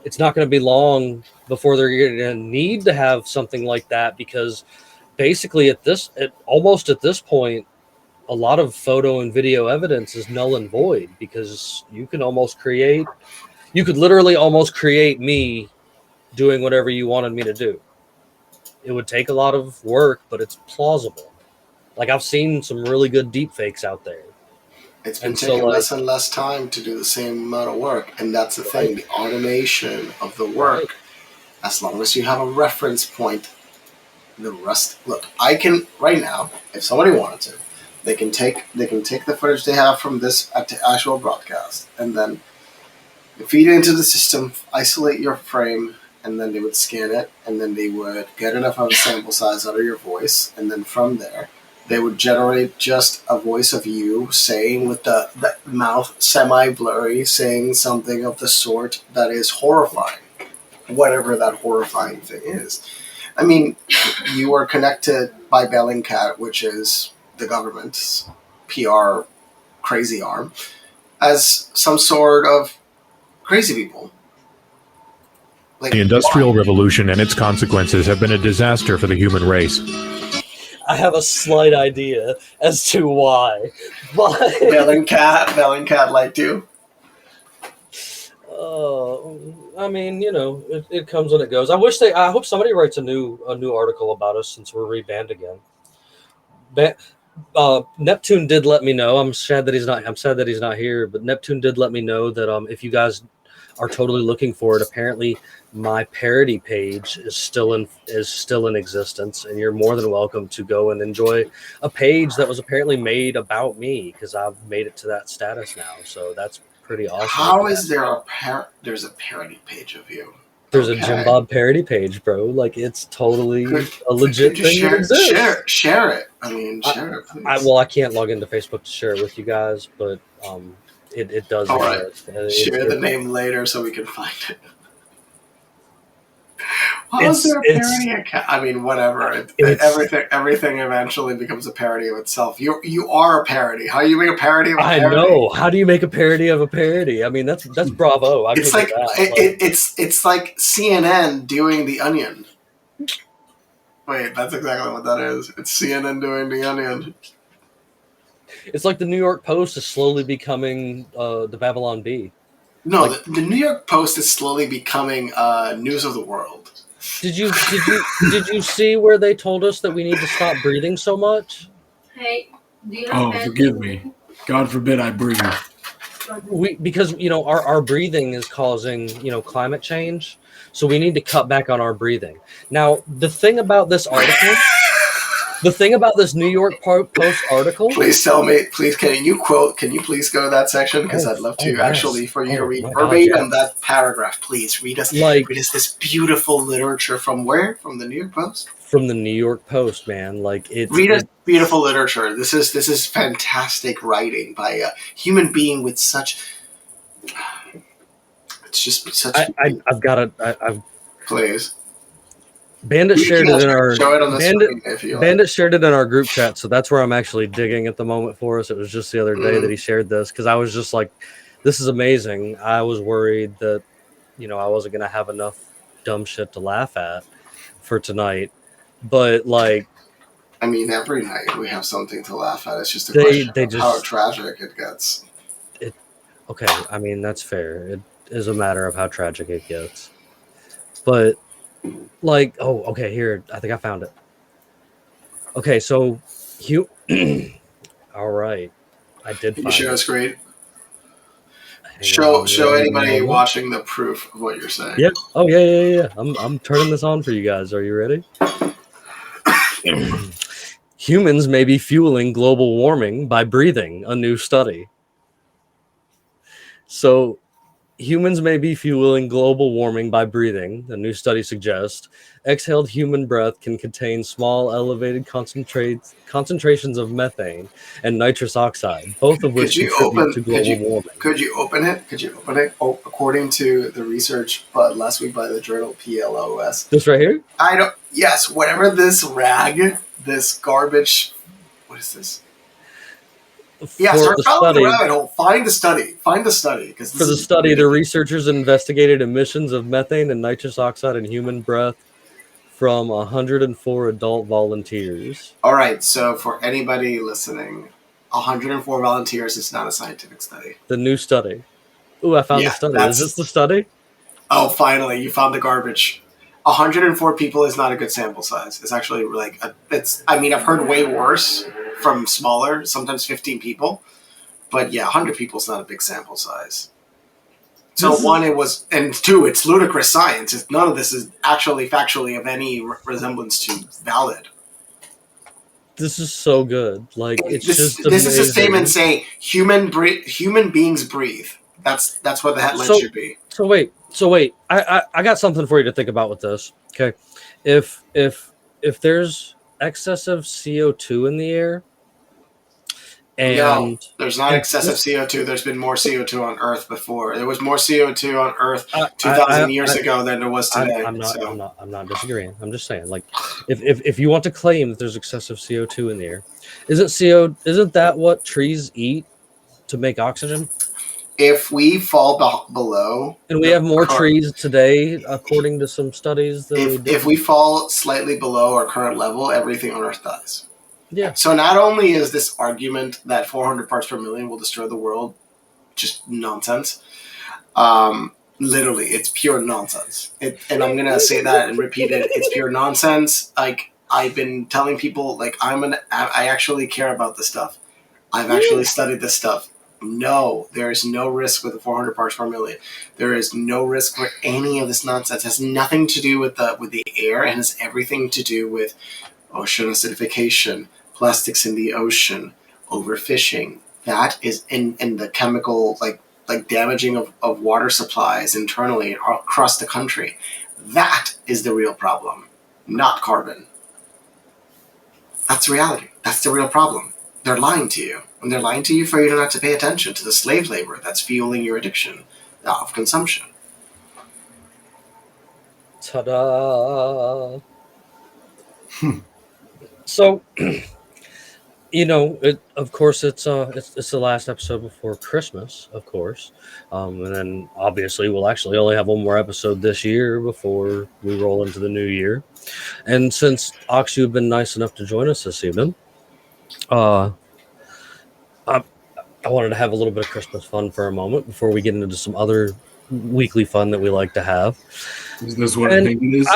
it's not going to be long before they're going to need to have something like that, because basically at this point, a lot of photo and video evidence is null and void, because you could literally almost create me doing whatever you wanted me to do. It would take a lot of work, but it's plausible. Like, I've seen some really good deep fakes out there. It's been And so, taking like, less and less time to do the same amount of work, and that's the Right. thing, the automation of the work. Right. As long as you have a reference point, the rest. Look, I can right now, if somebody wanted to, they can take the footage they have from this actual broadcast, and then feed it into the system, isolate your frame, and then they would scan it, and then they would get enough of a sample size out of your voice, and then from there, they would generate just a voice of you saying with the mouth semi-blurry, saying something of the sort that is horrifying, whatever that horrifying thing is. I mean, you are connected by Bellingcat, which is the government's PR crazy arm, as some sort of crazy people. Like, The Industrial why? Revolution and its consequences have been a disaster for the human race. I have a slight idea as to why. But Bellingcat liked you. I mean, you know, it comes and it goes. I hope somebody writes a new article about us since we're rebanned again. Neptune did let me know. I'm sad that he's not here. But Neptune did let me know that if you guys are totally looking for it, apparently my parody page is still in existence, and you're more than welcome to go and enjoy a page that was apparently made about me, because I've made it to that status now. So that's pretty awesome. How is there there's a parody page of you? There's a Jim Bob parody page, bro. Like, it's totally a legit thing that exists. Share it. I mean, share it, please. I can't log into Facebook to share it with you guys, but it does All right. exist. Share the name later so we can find it. How is there a parody account? I mean, whatever. Everything eventually becomes a parody of itself. You are a parody. How do you make a parody of a parody? I know. How do you make a parody of a parody? I mean, that's bravo. It's like it's like CNN doing The Onion. Wait, that's exactly what that is. It's CNN doing The Onion. It's like the New York Post is slowly becoming the Babylon Bee. No, like, the New York Post is slowly becoming News of the World. Did you see where they told us that we need to stop breathing so much? Hey, do you have forgive me. God forbid I breathe. Because our breathing is causing climate change, so we need to cut back on our breathing. Now, the thing about this article. The thing about this New York Post article. Please tell me, please, can you please go to that section? Because I'd love to actually for you to read verbatim that paragraph. Please read us this beautiful literature from where? From the New York Post? From the New York Post, man. Like, read us beautiful literature. This is fantastic writing by a human being with such. It's just such. I've got it. Please. Bandit shared it in our Bandit shared it in our group chat, so that's where I'm actually digging at the moment for us. It was just the other day that he shared this, because I was just like, "This is amazing." I was worried that I wasn't gonna have enough dumb shit to laugh at for tonight, but like, I mean, every night we have something to laugh at. It's just a question of how tragic it gets. Okay, I mean, that's fair. It is a matter of how tragic it gets, but. Like, okay, here, I think I found it. Okay, so all right, I did. Can you share a screen? Show anybody watching the proof of what you're saying. Yeah. Oh yeah. I'm turning this on for you guys. Are you ready? Humans may be fueling global warming by breathing. A new study. So. Humans may be fueling global warming by breathing, a new study suggests. Exhaled human breath can contain small, elevated concentrations of methane and nitrous oxide, both of which contribute to global warming. Could you open it? Oh, according to the research last week by the journal PLOS. This right here? Yes, whatever this garbage, what is this? Start following the rabbit hole. Find the study. For the study, the researchers investigated emissions of methane and nitrous oxide in human breath from 104 adult volunteers. All right, so for anybody listening, 104 volunteers is not a scientific study. The new study. Ooh, I found the study. Is this the study? Oh, finally, you found the garbage. 104 people is not a good sample size. It's actually like I've heard way worse from smaller, sometimes 15 people, but yeah, 100 people is not a big sample size. So it was, and two, it's ludicrous science. None of this is actually factually of any resemblance to valid. This is so good. Like it's just amazing. This is a statement saying human beings breathe. That's what the headline should be. So wait. I got something for you to think about with this. Okay, if there's excessive CO2 in the air, and no, there's not excessive CO2. There's been more CO2 on Earth before. There was more CO2 on Earth 2,000 years ago than there was today. I'm not disagreeing. I'm just saying, like, if you want to claim that there's excessive CO2 in the air, isn't that what trees eat to make oxygen? If we fall below, and we have more trees today, according to some studies, if we fall slightly below our current level, everything on Earth dies. Yeah. So not only is this argument that 400 parts per million will destroy the world just nonsense, literally, it's pure nonsense. And I'm gonna say that and repeat it. It's pure nonsense. Like I've been telling people, like I actually care about this stuff. I've actually studied this stuff. No, there is no risk with the 400 parts per million. There is no risk for any of this nonsense. It has nothing to do with the air, and has everything to do with ocean acidification, plastics in the ocean, overfishing. That is in the chemical like damaging of water supplies internally across the country. That is the real problem, not carbon. That's reality. That's the real problem. They're lying to you. And they're lying to you for you not to pay attention to the slave labor that's fueling your addiction of consumption. Ta-da! So, of course, it's the last episode before Christmas, of course, and then obviously we'll actually only have one more episode this year before we roll into the new year. And since Ox, you've been nice enough to join us this evening, I wanted to have a little bit of Christmas fun for a moment before we get into some other weekly fun that we like to have. Is this what I think it is?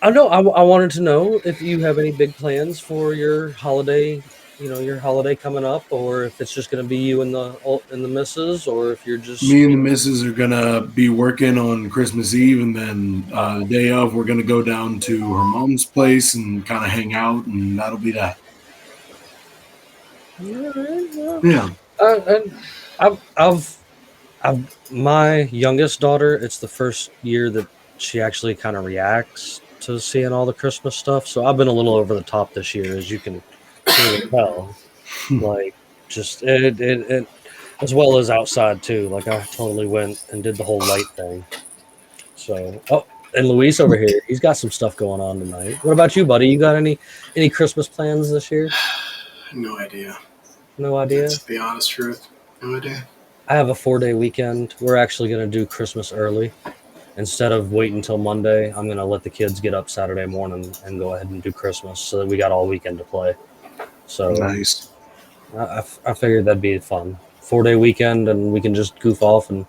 I know. I wanted to know if you have any big plans for your holiday, your holiday coming up, or if it's just going to be you and the missus, or if you're just... Me and the missus are going to be working on Christmas Eve, and then the day of, we're going to go down to her mom's place and kind of hang out, and that'll be that. Yeah. And I've my youngest daughter, it's the first year that she actually kind of reacts to seeing all the Christmas stuff. So I've been a little over the top this year, as you can tell. Like, just it as well as outside too. Like, I totally went and did the whole light thing. So, and Luis over here, he's got some stuff going on tonight. What about you, buddy? You got any Christmas plans this year? No idea. No idea? That's the honest truth. No idea. I have a 4-day weekend. We're actually going to do Christmas early. Instead of waiting until Monday, I'm going to let the kids get up Saturday morning and go ahead and do Christmas so that we got all weekend to play. So nice. I figured that'd be fun. 4-day weekend, and we can just goof off and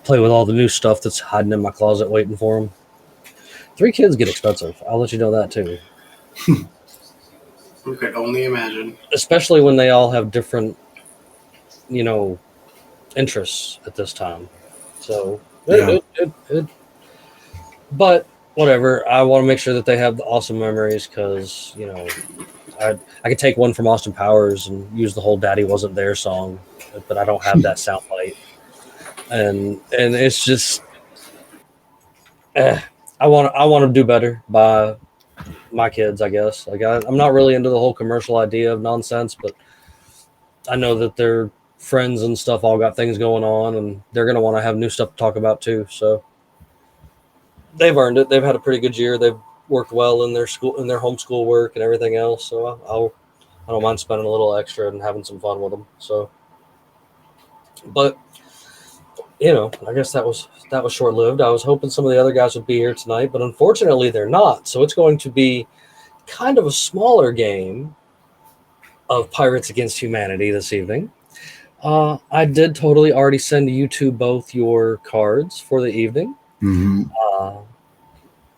play with all the new stuff that's hiding in my closet waiting for them. 3 kids get expensive. I'll let you know that too. We could only imagine. Especially when they all have different, interests at this time. So, but whatever. I want to make sure that they have the awesome memories because, I could take one from Austin Powers and use the whole "Daddy Wasn't There" song, but I don't have that soundbite, and it's just, I want to do better by my kids, I guess. Like I'm not really into the whole commercial idea of nonsense, but I know that their friends and stuff all got things going on, and they're gonna want to have new stuff to talk about too. So they've earned it. They've had a pretty good year. They've worked well in their school, in their homeschool work and everything else. So I don't mind spending a little extra and having some fun with them. So, but I guess that was short-lived. I was hoping some of the other guys would be here tonight, but unfortunately they're not. So it's going to be kind of a smaller game of Pirates Against Humanity this evening. I did totally already send you two both your cards for the evening. Mm-hmm.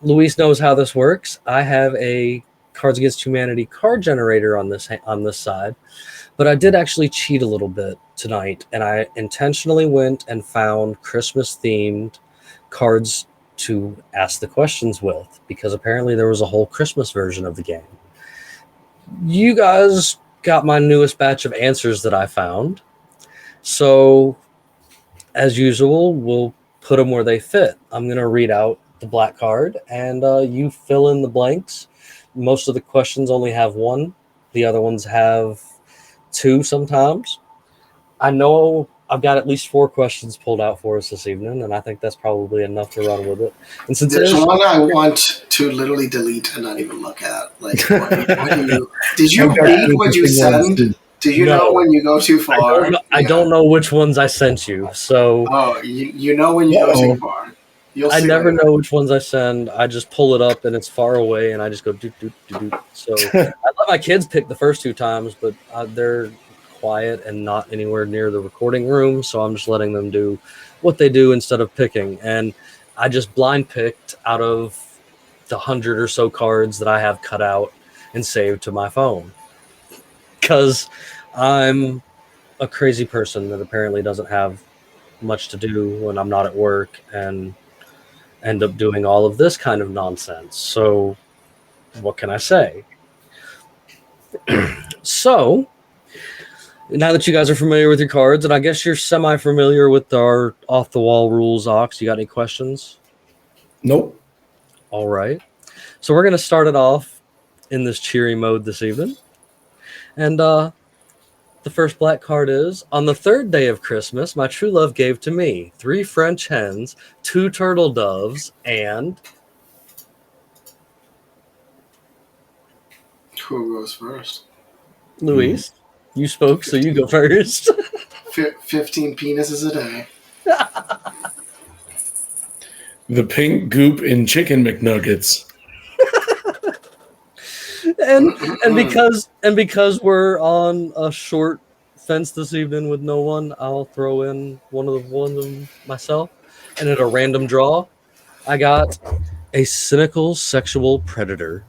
Luis knows how this works. I have a Cards Against Humanity card generator on this side, but I did actually cheat a little bit tonight, and I intentionally went and found Christmas-themed cards to ask the questions with, because apparently there was a whole Christmas version of the game. You guys got my newest batch of answers that I found, so as usual, we'll put them where they fit. I'm going to read out the black card, and you fill in the blanks. Most of the questions only have one. The other ones have two sometimes. I know I've got at least 4 questions pulled out for us this evening, and I think that's probably enough to run with it. And since There's one I want to literally delete and not even look at. Like, why do you? Did you I've got read what you interesting ones, send? too. Do you No. know when you go too far? I don't know which ones I sent you, so Oh, you know when you go too far. You'll I see never later. know which ones I send. I just pull it up and it's far away, and I just go doot doot doot doot. So I let my kids pick the first 2 times, but they're quiet and not anywhere near the recording room, so I'm just letting them do what they do instead of picking. And I just blind picked out of the 100 or so cards that I have cut out and saved to my phone, because I'm a crazy person that apparently doesn't have much to do when I'm not at work, and end up doing all of this kind of nonsense. So what can I say? So now that you guys are familiar with your cards, and I guess you're semi-familiar with our off-the-wall rules, Ox, you got any questions? Nope. All right. So we're going to start it off in this cheery mode this evening. And the first black card is, on the 3rd day of Christmas, my true love gave to me 3 French hens, 2 turtle doves, and... Who goes first? Luis, you spoke, so you go first. 15 penises a day. The pink goop in chicken McNuggets. and because we're on a short fence this evening with no one, I'll throw in one of them myself. And at a random draw, I got a cynical sexual predator.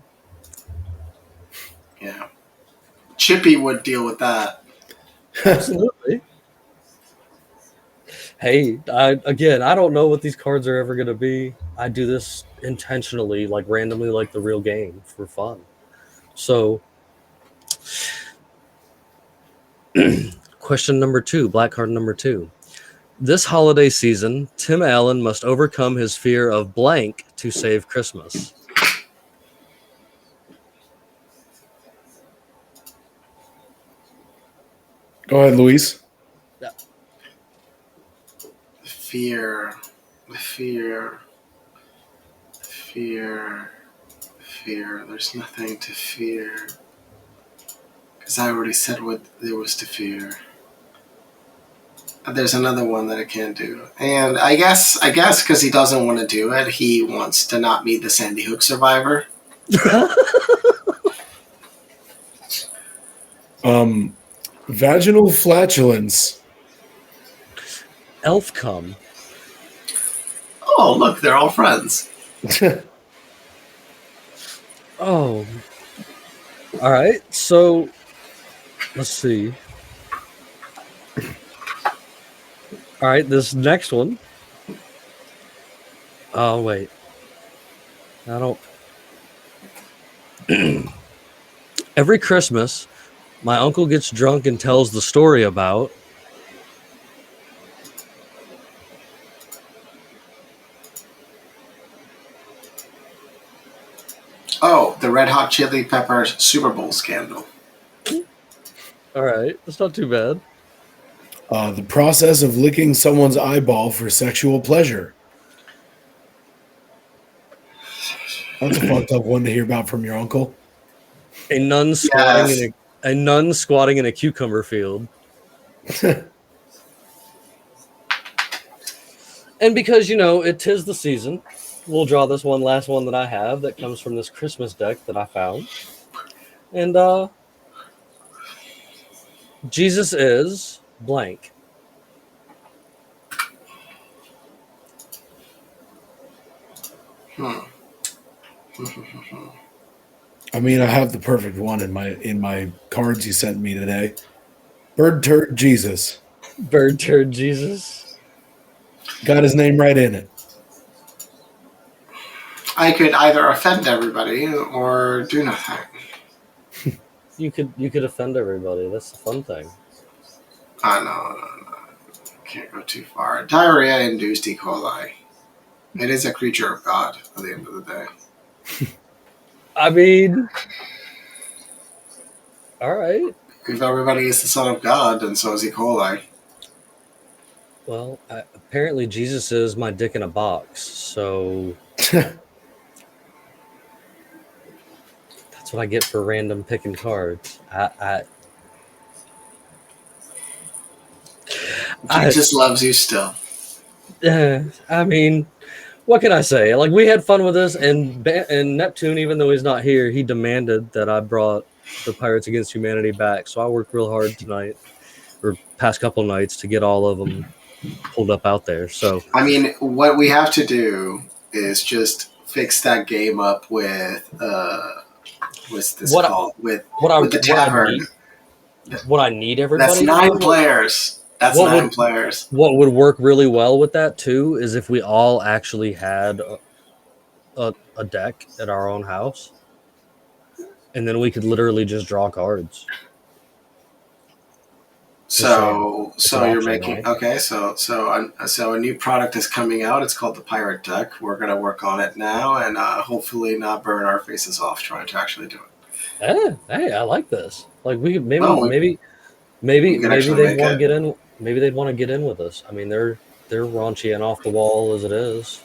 Yeah. Chippy would deal with that. Absolutely. Hey, I don't know what these cards are ever going to be. I do this intentionally, like randomly, like the real game, for fun. So, question number 2, black card number 2. This holiday season, Tim Allen must overcome his fear of blank to save Christmas. Go ahead, Luis. Fear. There's nothing to fear. Because I already said what there was to fear. There's another one that I can't do. And I guess because he doesn't want to do it, he wants to not be the Sandy Hook survivor. Vaginal flatulence. Elf cum. Oh, look, they're all friends. Oh. All right. So, let's see. All right, this next one. Oh, wait. I don't. Every Christmas, my uncle gets drunk and tells the story about... Oh, the Red Hot Chili Peppers Super Bowl scandal. All right, that's not too bad. The process of licking someone's eyeball for sexual pleasure. That's a fucked up one to hear about from your uncle. A nun squatting in a cucumber field. And because, it is the season, we'll draw this one last one that I have that comes from this Christmas deck that I found. And Jesus is blank. I mean, I have the perfect one in my cards you sent me today. Bird Turd Jesus. Bird turd Jesus. Got his name right in it. I could either offend everybody or do nothing. You could offend everybody. That's the fun thing. No. Can't go too far. Diarrhea-induced E. coli. It is a creature of God at the end of the day. I mean, all right. If everybody is the son of God, then so is E. coli. Well, apparently Jesus is my dick in a box, so that's what I get for random picking cards. Jesus loves you still. I mean, what can I say? Like, we had fun with this, and Neptune, even though he's not here, he demanded that I brought the Pirates Against Humanity back. So I worked real hard tonight, or past couple nights, to get all of them pulled up out there. So I mean, what we have to do is just fix that game up with what's this What I- called? With what the tavern. I need everybody. That's to 9 do, players. That's what 9 would- players. What would work really well with that too is if we all actually had a deck at our own house, and then we could literally just draw cards. So an you're option, making right? okay. So a new product is coming out. It's called the Pirate Deck. We're gonna work on it now, and hopefully not burn our faces off trying to actually do it. Hey, I like this. Like, we could maybe Well, maybe we can actually they'd make want to it. get in. Maybe they'd want to get in with us. I mean, they're raunchy and off the wall as it is.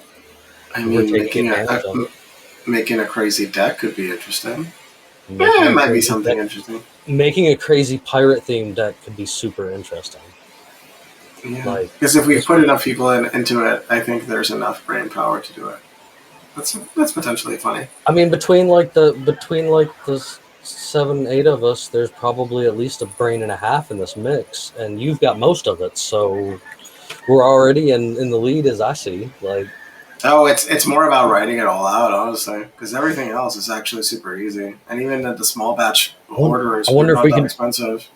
I We're mean, taking advantage of it. making a crazy deck could be interesting. Making Yeah, a it might be crazy something deck- interesting. Making a crazy pirate themed deck could be super interesting. Yeah, Like, because if we put enough people into it, I think there's enough brain power to do it. That's potentially funny. I mean, between the 7, 8 of us, there's probably at least a brain and a half in this mix, and you've got most of it. So we're already in the lead, as I see. Like, Oh, it's more about writing it all out, honestly, because everything else is actually super easy, and even the small batch order is I wonder if not we that could. expensive.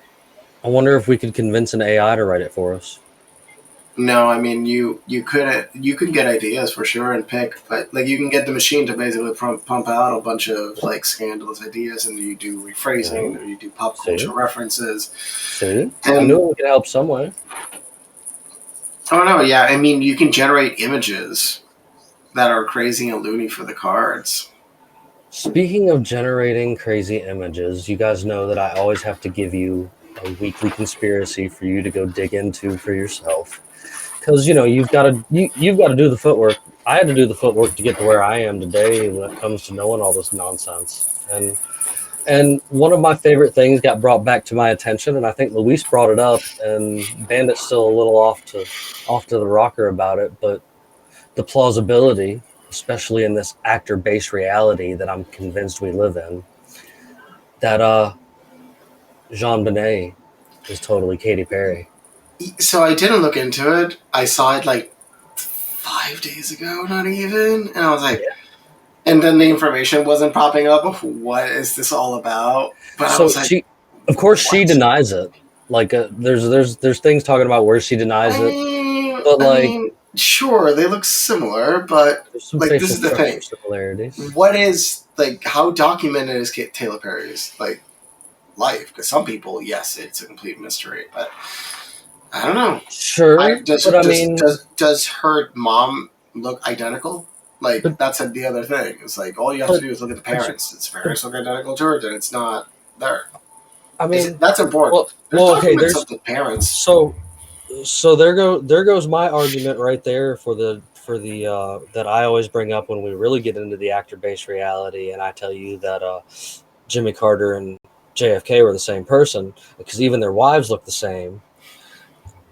I wonder if we could convince an AI to write it for us. No, I mean you could get ideas for sure and pick, but like you can get the machine to basically pump out a bunch of like scandalous ideas, and you do rephrasing, or you do pop culture references. See, I And knew we could help some way. oh no, yeah, I mean you can generate images that are crazy and loony for the cards. Speaking of generating crazy images, you guys know that I always have to give you a weekly conspiracy for you to go dig into for yourself. Because you've got to do the footwork. I had to do the footwork to get to where I am today when it comes to knowing all this nonsense. And one of my favorite things got brought back to my attention, and I think Luis brought it up, and Bandit's still a little off to the rocker about it, but the plausibility, especially in this actor-based reality that I'm convinced we live in, that Jean Benet is totally Katy Perry. So I didn't look into it. I saw it like 5 days ago, not even, and I was like, and then the information wasn't popping up of what is this all about. But I was like, she denies it. Like, there's things talking about where she denies it, but I mean, sure, they look similar, but like this is the thing. Similarities. What is like how documented is Taylor Perry's like life? Because some people, yes, it's a complete mystery, but I don't know. Sure, does her mom look identical? Like that's the other thing. It's like all you have to do is look at the parents. Its parents look identical to her, and it's not there. I mean, that's important. There's of the parents. So there goes my argument right there for the that I always bring up when we really get into the actor-based reality, and I tell you that Jimmy Carter and JFK were the same person because even their wives look the same,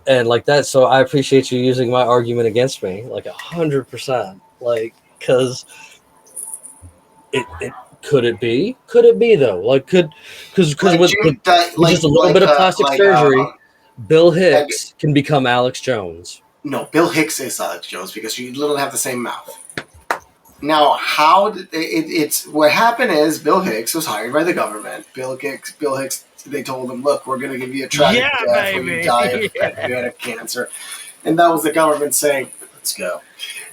and like that. So I appreciate you using my argument against me, like 100%. Like, because it could it be though? Like, because with just a little bit of plastic surgery, Bill Hicks can become Alex Jones. No, Bill Hicks is Alex Jones because you literally have the same mouth. Now, how did it's what happened is Bill Hicks was hired by the government. Bill Hicks. They told him, "Look, we're going to give you a tragic Yeah, death where you baby. die of pancreatic cancer," and that was the government saying, "Let's go."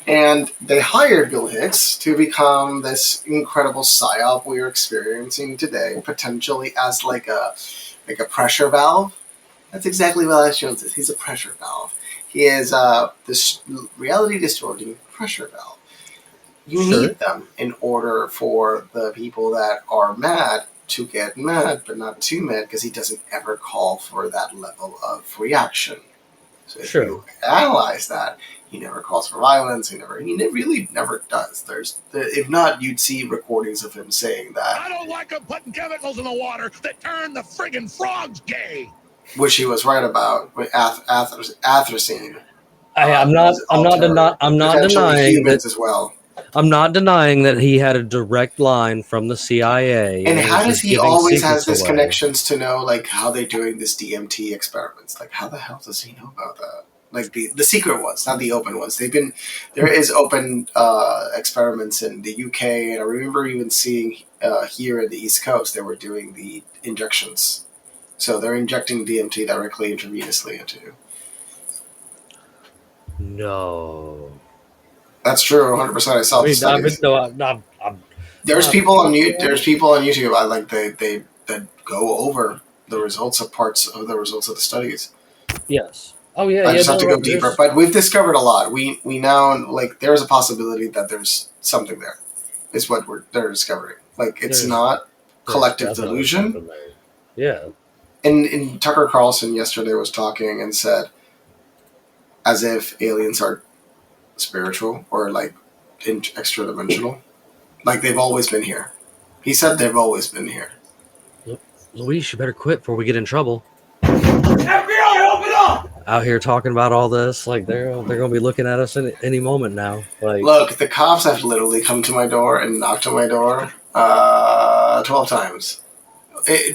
And they hired Bill Hicks to become this incredible psyop we are experiencing today, potentially as like a pressure valve. That's exactly what Alex Jones is. He's a pressure valve. He is this reality distorting pressure valve. You need them in order for the people that are mad to get mad, but not too mad, because he doesn't ever call for that level of reaction. So if you analyze that, he never calls for violence. He really never does. If not, you'd see recordings of him saying that. I don't like them putting chemicals in the water that turn the friggin' frogs gay. Which he was right about with atrazine. I'm not denying humans that as well. I'm not denying that he had a direct line from the CIA. And how does he always has this these connections to know like how they're doing this DMT experiments? Like how the hell does he know about that? Like the secret ones, not the open ones. There is open experiments in the UK, and I remember even seeing here in the East Coast they were doing the injections. So they're injecting DMT directly intravenously into you. No. That's true, 100%. I saw the studies. There's people on YouTube. I like they go over the results of the studies. Yes. Oh yeah. I just have to go deeper. But we've discovered a lot. We now like there's a possibility that there's something there. Is what they're discovering. Like it's not collective delusion. Yeah. And Tucker Carlson yesterday was talking and said, as if aliens are spiritual or like extra dimensional. Like they've always been here. He said they've always been here. Luis, you better quit before we get in trouble. FBI, open up! Out here talking about all this, like they're going to be looking at us any moment now. Like, look, the cops have literally come to my door and knocked on my door 12 times.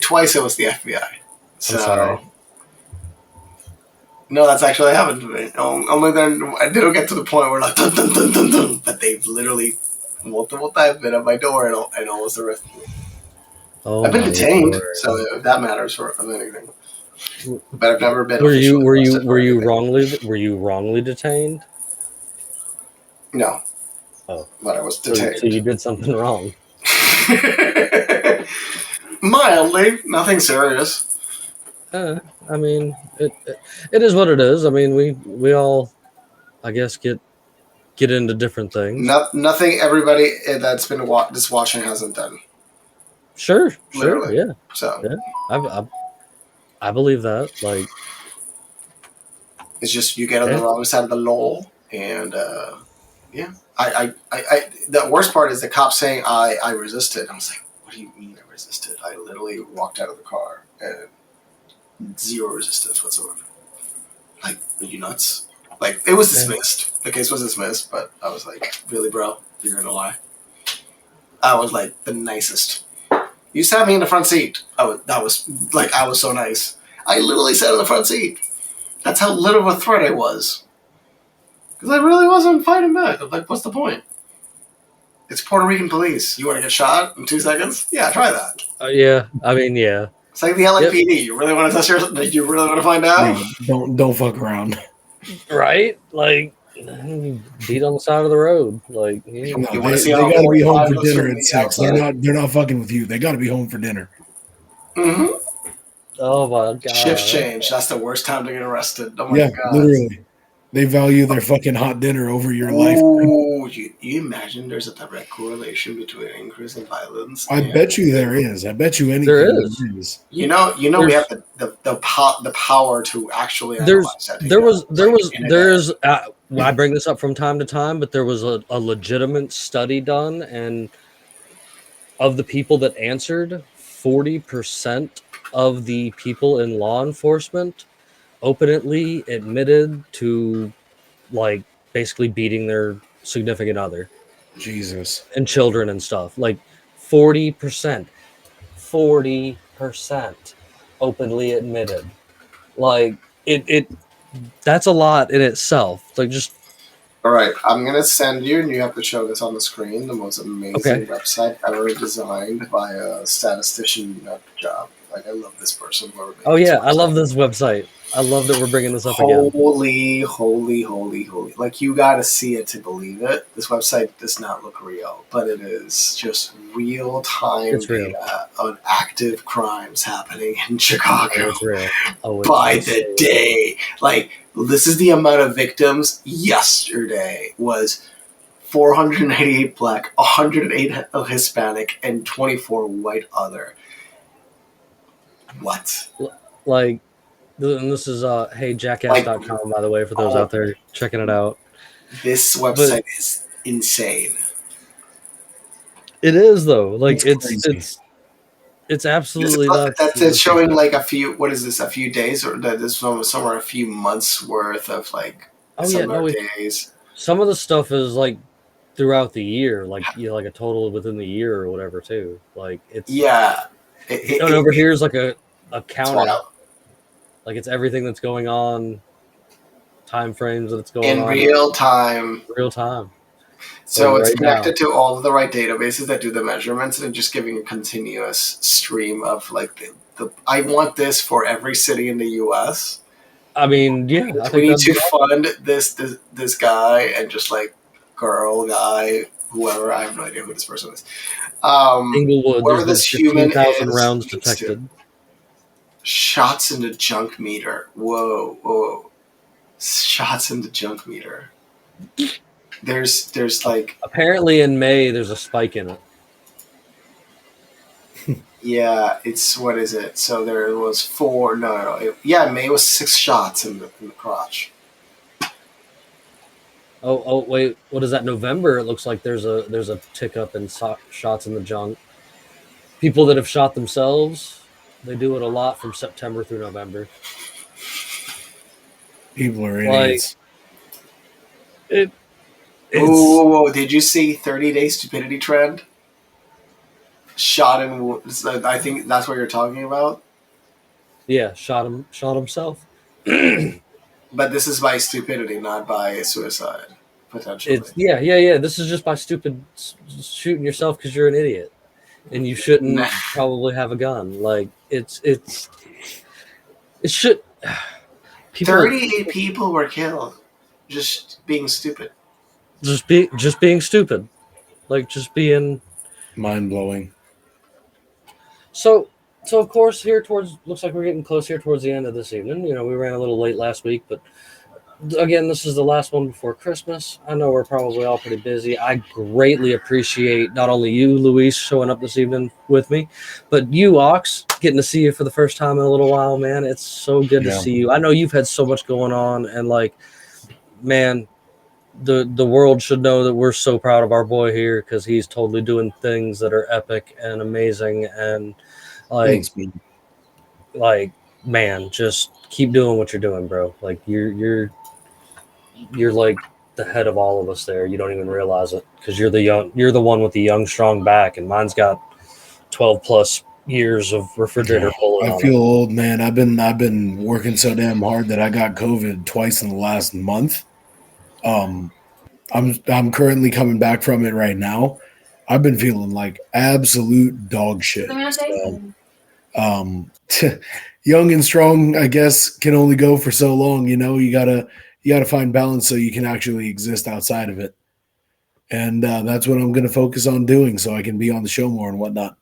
Twice it was the FBI. So, I'm sorry. No, that's actually happened to me. Only then I didn't get to the point where like dun, dun, dun, dun, dun, but they've literally multiple times been at my door and almost arrested me. Oh, I've been detained, so if that matters for anything. But I've never been. Were you wrongly detained? No. Oh, but I was detained. So you did something wrong. Mildly, nothing serious. I mean, it is what it is. I mean, we all, I guess, get into different things. Nothing everybody that's been watching hasn't done. Sure, literally. Yeah. So yeah, I believe that. Like, it's just you get on the wrong side of the law, and yeah. I the worst part is the cop saying I resisted. I was like, what do you mean I resisted? I literally walked out of the car and zero resistance whatsoever. Like, are you nuts? Like, it was dismissed. The case was dismissed, but I was like, really, bro? You're gonna lie? I was like the nicest. You sat me in the front seat. I was so nice. I literally sat in the front seat. That's how little of a threat I was. Because I really wasn't fighting back. I'm like, what's the point? It's Puerto Rican police. You want to get shot in 2 seconds? Yeah, try that. Yeah, I mean, yeah. It's like the LAPD. Yep. You really want to test you really want to find out? Don't fuck around. Right? Like, beat on the side of the road. Like, they got to be home for dinner at 6. They're not fucking with you. They got to be home for dinner. Mm-hmm. Oh my god. Shift change. That's the worst time to get arrested. Oh my god. Literally. They value their fucking hot dinner over your life. Oh, you imagine there's a direct correlation between increase in violence? I bet you there is. I bet you anything there is. You know, we have the power to actually analyze that. I bring this up from time to time, but there was a legitimate study done, and of the people that answered, 40% of the people in law enforcement openly admitted to, like, basically beating their significant other, Jesus, and children and stuff. Like 40% openly admitted. Like it that's a lot in itself. Like, just All right, I'm gonna send you, and you have to show this on the screen. The most amazing website ever designed by a statistician nut job. Like, I love this person. Whoever made Oh this yeah, I website. love this website. I love that we're bringing this up again. Holy, holy, holy, holy! Like, you gotta see it to believe it. This website does not look real, but it is just real time It's real. data on active crimes happening in Chicago. It's real. Oh, it's By insane. the day. Like, this is the amount of victims yesterday was 498 black, 108 Hispanic, and 24 white other. What? Like, and this is heyjackass.com, by the way, for those out there checking it out. This website is insane. It is though. Like crazy. it's absolutely nuts. That's showing like a few. What is this? A few days, or this one was somewhere a few months worth of like days. Some of the stuff is like throughout the year, like like a total within the year or whatever too. Like it's and over here is like a counter. Like it's everything that's going on, time frames that it's going on in real time. Real time. So it's connected to all of the right databases that do the measurements, and just giving a continuous stream of like the I want this for every city in the U.S. I mean, yeah, we need to fund this guy and just like girl, guy, whoever. I have no idea who this person is. Inglewood, wherever this human 15,000 rounds detected. Shots in the junk meter. Whoa. Shots in the junk meter. There's like apparently in May there's a spike in it. Yeah, it's what is it? So there was 4. No. May was 6 shots in the crotch. Oh wait, what is that? November? It looks like there's a tick up in shots in the junk. People that have shot themselves, they do it a lot from September through November. People are idiots. Whoa! Did you see 30-day stupidity trend? Shot in. I think that's what you're talking about. Yeah, shot himself. But this is by stupidity, not by suicide, potentially. Yeah. This is just by stupid shooting yourself because you're an idiot, and you shouldn't probably have a gun. Like it should. 38 people were killed, just being stupid. Just being stupid, like just being mind blowing. So of course looks like we're getting close here towards the end of this evening. You know, we ran a little late last week, but again, this is the last one before Christmas. I know we're probably all pretty busy. I greatly appreciate not only you, Luis, showing up this evening with me, but you, Ox, getting to see you for the first time in a little while, man. It's so good to see you. I know you've had so much going on, and like, man, the world should know that we're so proud of our boy here because he's totally doing things that are epic and amazing, and like, thanks, man. Like, man, just keep doing what you're doing, bro. Like you're like the head of all of us there. You don't even realize it because you're the one with the young, strong back, and mine's got 12 plus years of refrigerator pulling. I feel old, man. I've been working so damn hard that I got COVID twice in the last month. I'm currently coming back from it right now. I've been feeling like absolute dog shit. Young and strong, I guess, can only go for so long. You know, you gotta find balance so you can actually exist outside of it. And that's what I'm going to focus on doing so I can be on the show more and whatnot.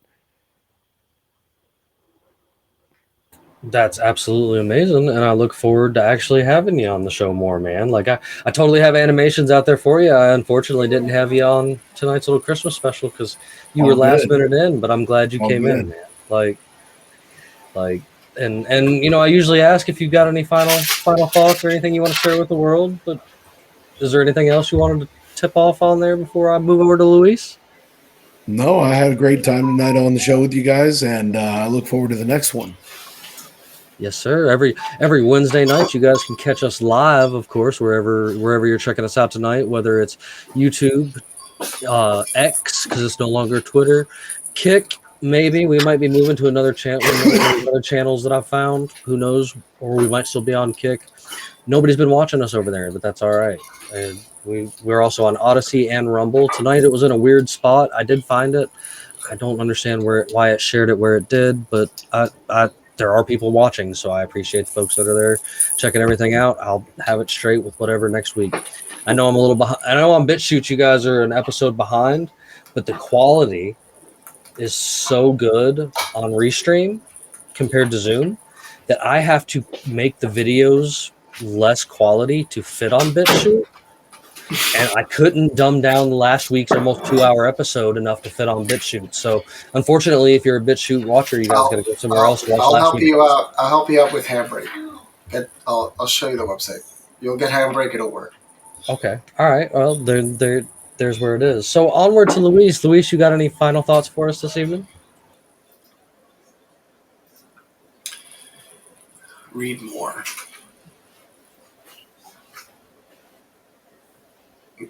That's absolutely amazing, and I look forward to actually having you on the show more, man. Like I totally have animations out there for you. I unfortunately didn't have you on tonight's little Christmas special because you were last minute in, but I'm glad you came in, man. Like, and you know, I usually ask if you've got any final thoughts or anything you want to share with the world, but is there anything else you wanted to tip off on there before I move over to Luis? No, I had a great time tonight on the show with you guys, and I look forward to the next one. Yes, sir. Every Wednesday night, you guys can catch us live, of course, wherever you're checking us out tonight, whether it's YouTube, X, because it's no longer Twitter, Kick. Maybe we might be moving to another channel, other channels that I've found. Who knows? Or we might still be on Kick. nobody's been watching us over there, but that's all right. And we're also on Odyssey and Rumble. Tonight it was in a weird spot. I did find it. I don't understand why it shared it where it did, but there are people watching, so I appreciate the folks that are there checking everything out. I'll have it straight with whatever next week. I know I'm a little behind. I know on BitChute you guys are an episode behind, but the quality is so good on Restream compared to Zoom that I have to make the videos less quality to fit on BitChute. And I couldn't dumb down last week's almost 2-hour episode enough to fit on BitChute. So, unfortunately, if you're a BitChute watcher, you guys got to go somewhere else to watch I'll last help week's you episode. out. I'll help you out with Handbrake. I'll show you the website. You'll get Handbrake. It'll work. Okay. All right. Well, there's where it is. So, onward to Luis. Luis, you got any final thoughts for us this evening? Read more.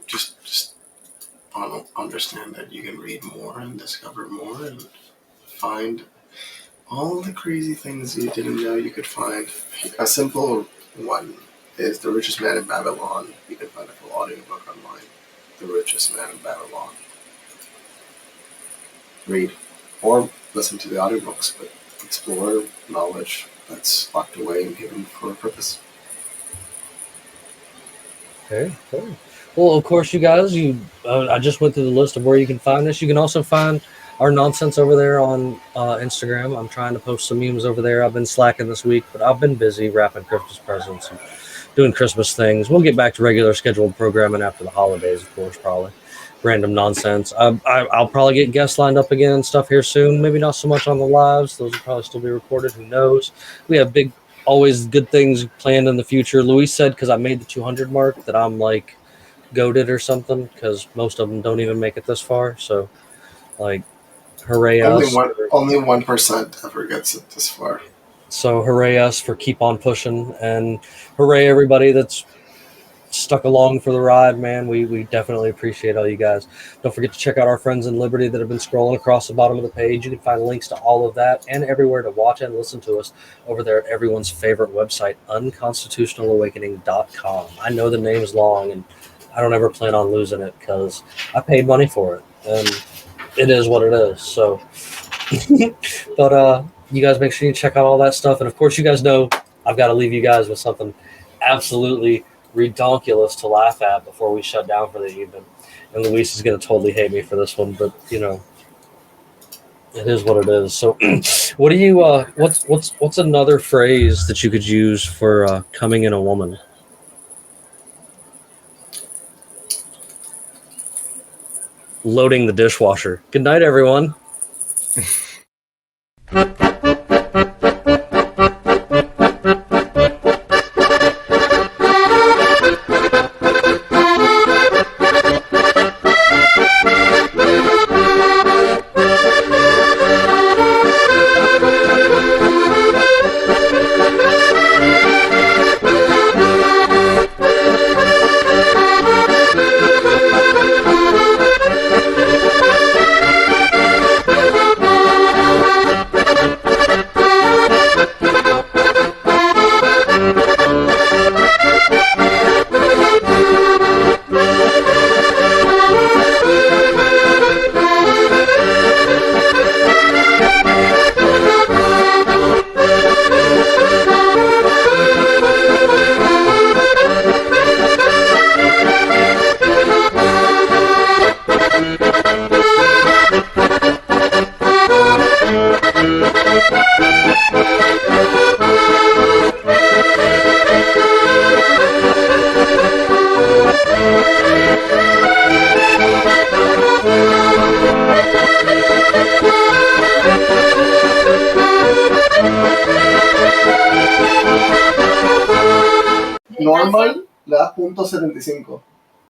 Just understand that you can read more and discover more and find all the crazy things you didn't know you could find. A simple one is The Richest Man in Babylon. You can find a full audiobook online. The Richest Man in Babylon. Read or listen to the audiobooks, but explore knowledge that's locked away and given for a purpose. Okay. Cool. Well, of course, you guys, I just went through the list of where you can find this. You can also find our nonsense over there on Instagram. I'm trying to post some memes over there. I've been slacking this week, but I've been busy wrapping Christmas presents and doing Christmas things. We'll get back to regular scheduled programming after the holidays, of course, probably. Random nonsense. I'll probably get guests lined up again and stuff here soon. Maybe not so much on the lives. Those will probably still be recorded. Who knows? We have always good things planned in the future. Luis said, because I made the 200 mark, that I'm like goated or something, because most of them don't even make it this far. So, like, hooray us. Only 1% ever gets it this far. So hooray us for keep on pushing, and hooray everybody that's stuck along for the ride, man. We definitely appreciate all you guys. Don't forget to check out our friends in Liberty that have been scrolling across the bottom of the page. You can find links to all of that and everywhere to watch and listen to us over there at everyone's favorite website, unconstitutionalawakening.com. I know the name's long, and I don't ever plan on losing it because I paid money for it, and it is what it is. So, but you guys make sure you check out all that stuff. And of course, you guys know I've got to leave you guys with something absolutely redonkulous to laugh at before we shut down for the evening. And Luis is going to totally hate me for this one, but you know, it is what it is. So, what do you? What's another phrase that you could use for coming in a woman? Loading the dishwasher. Good night, everyone. Normal le da .75.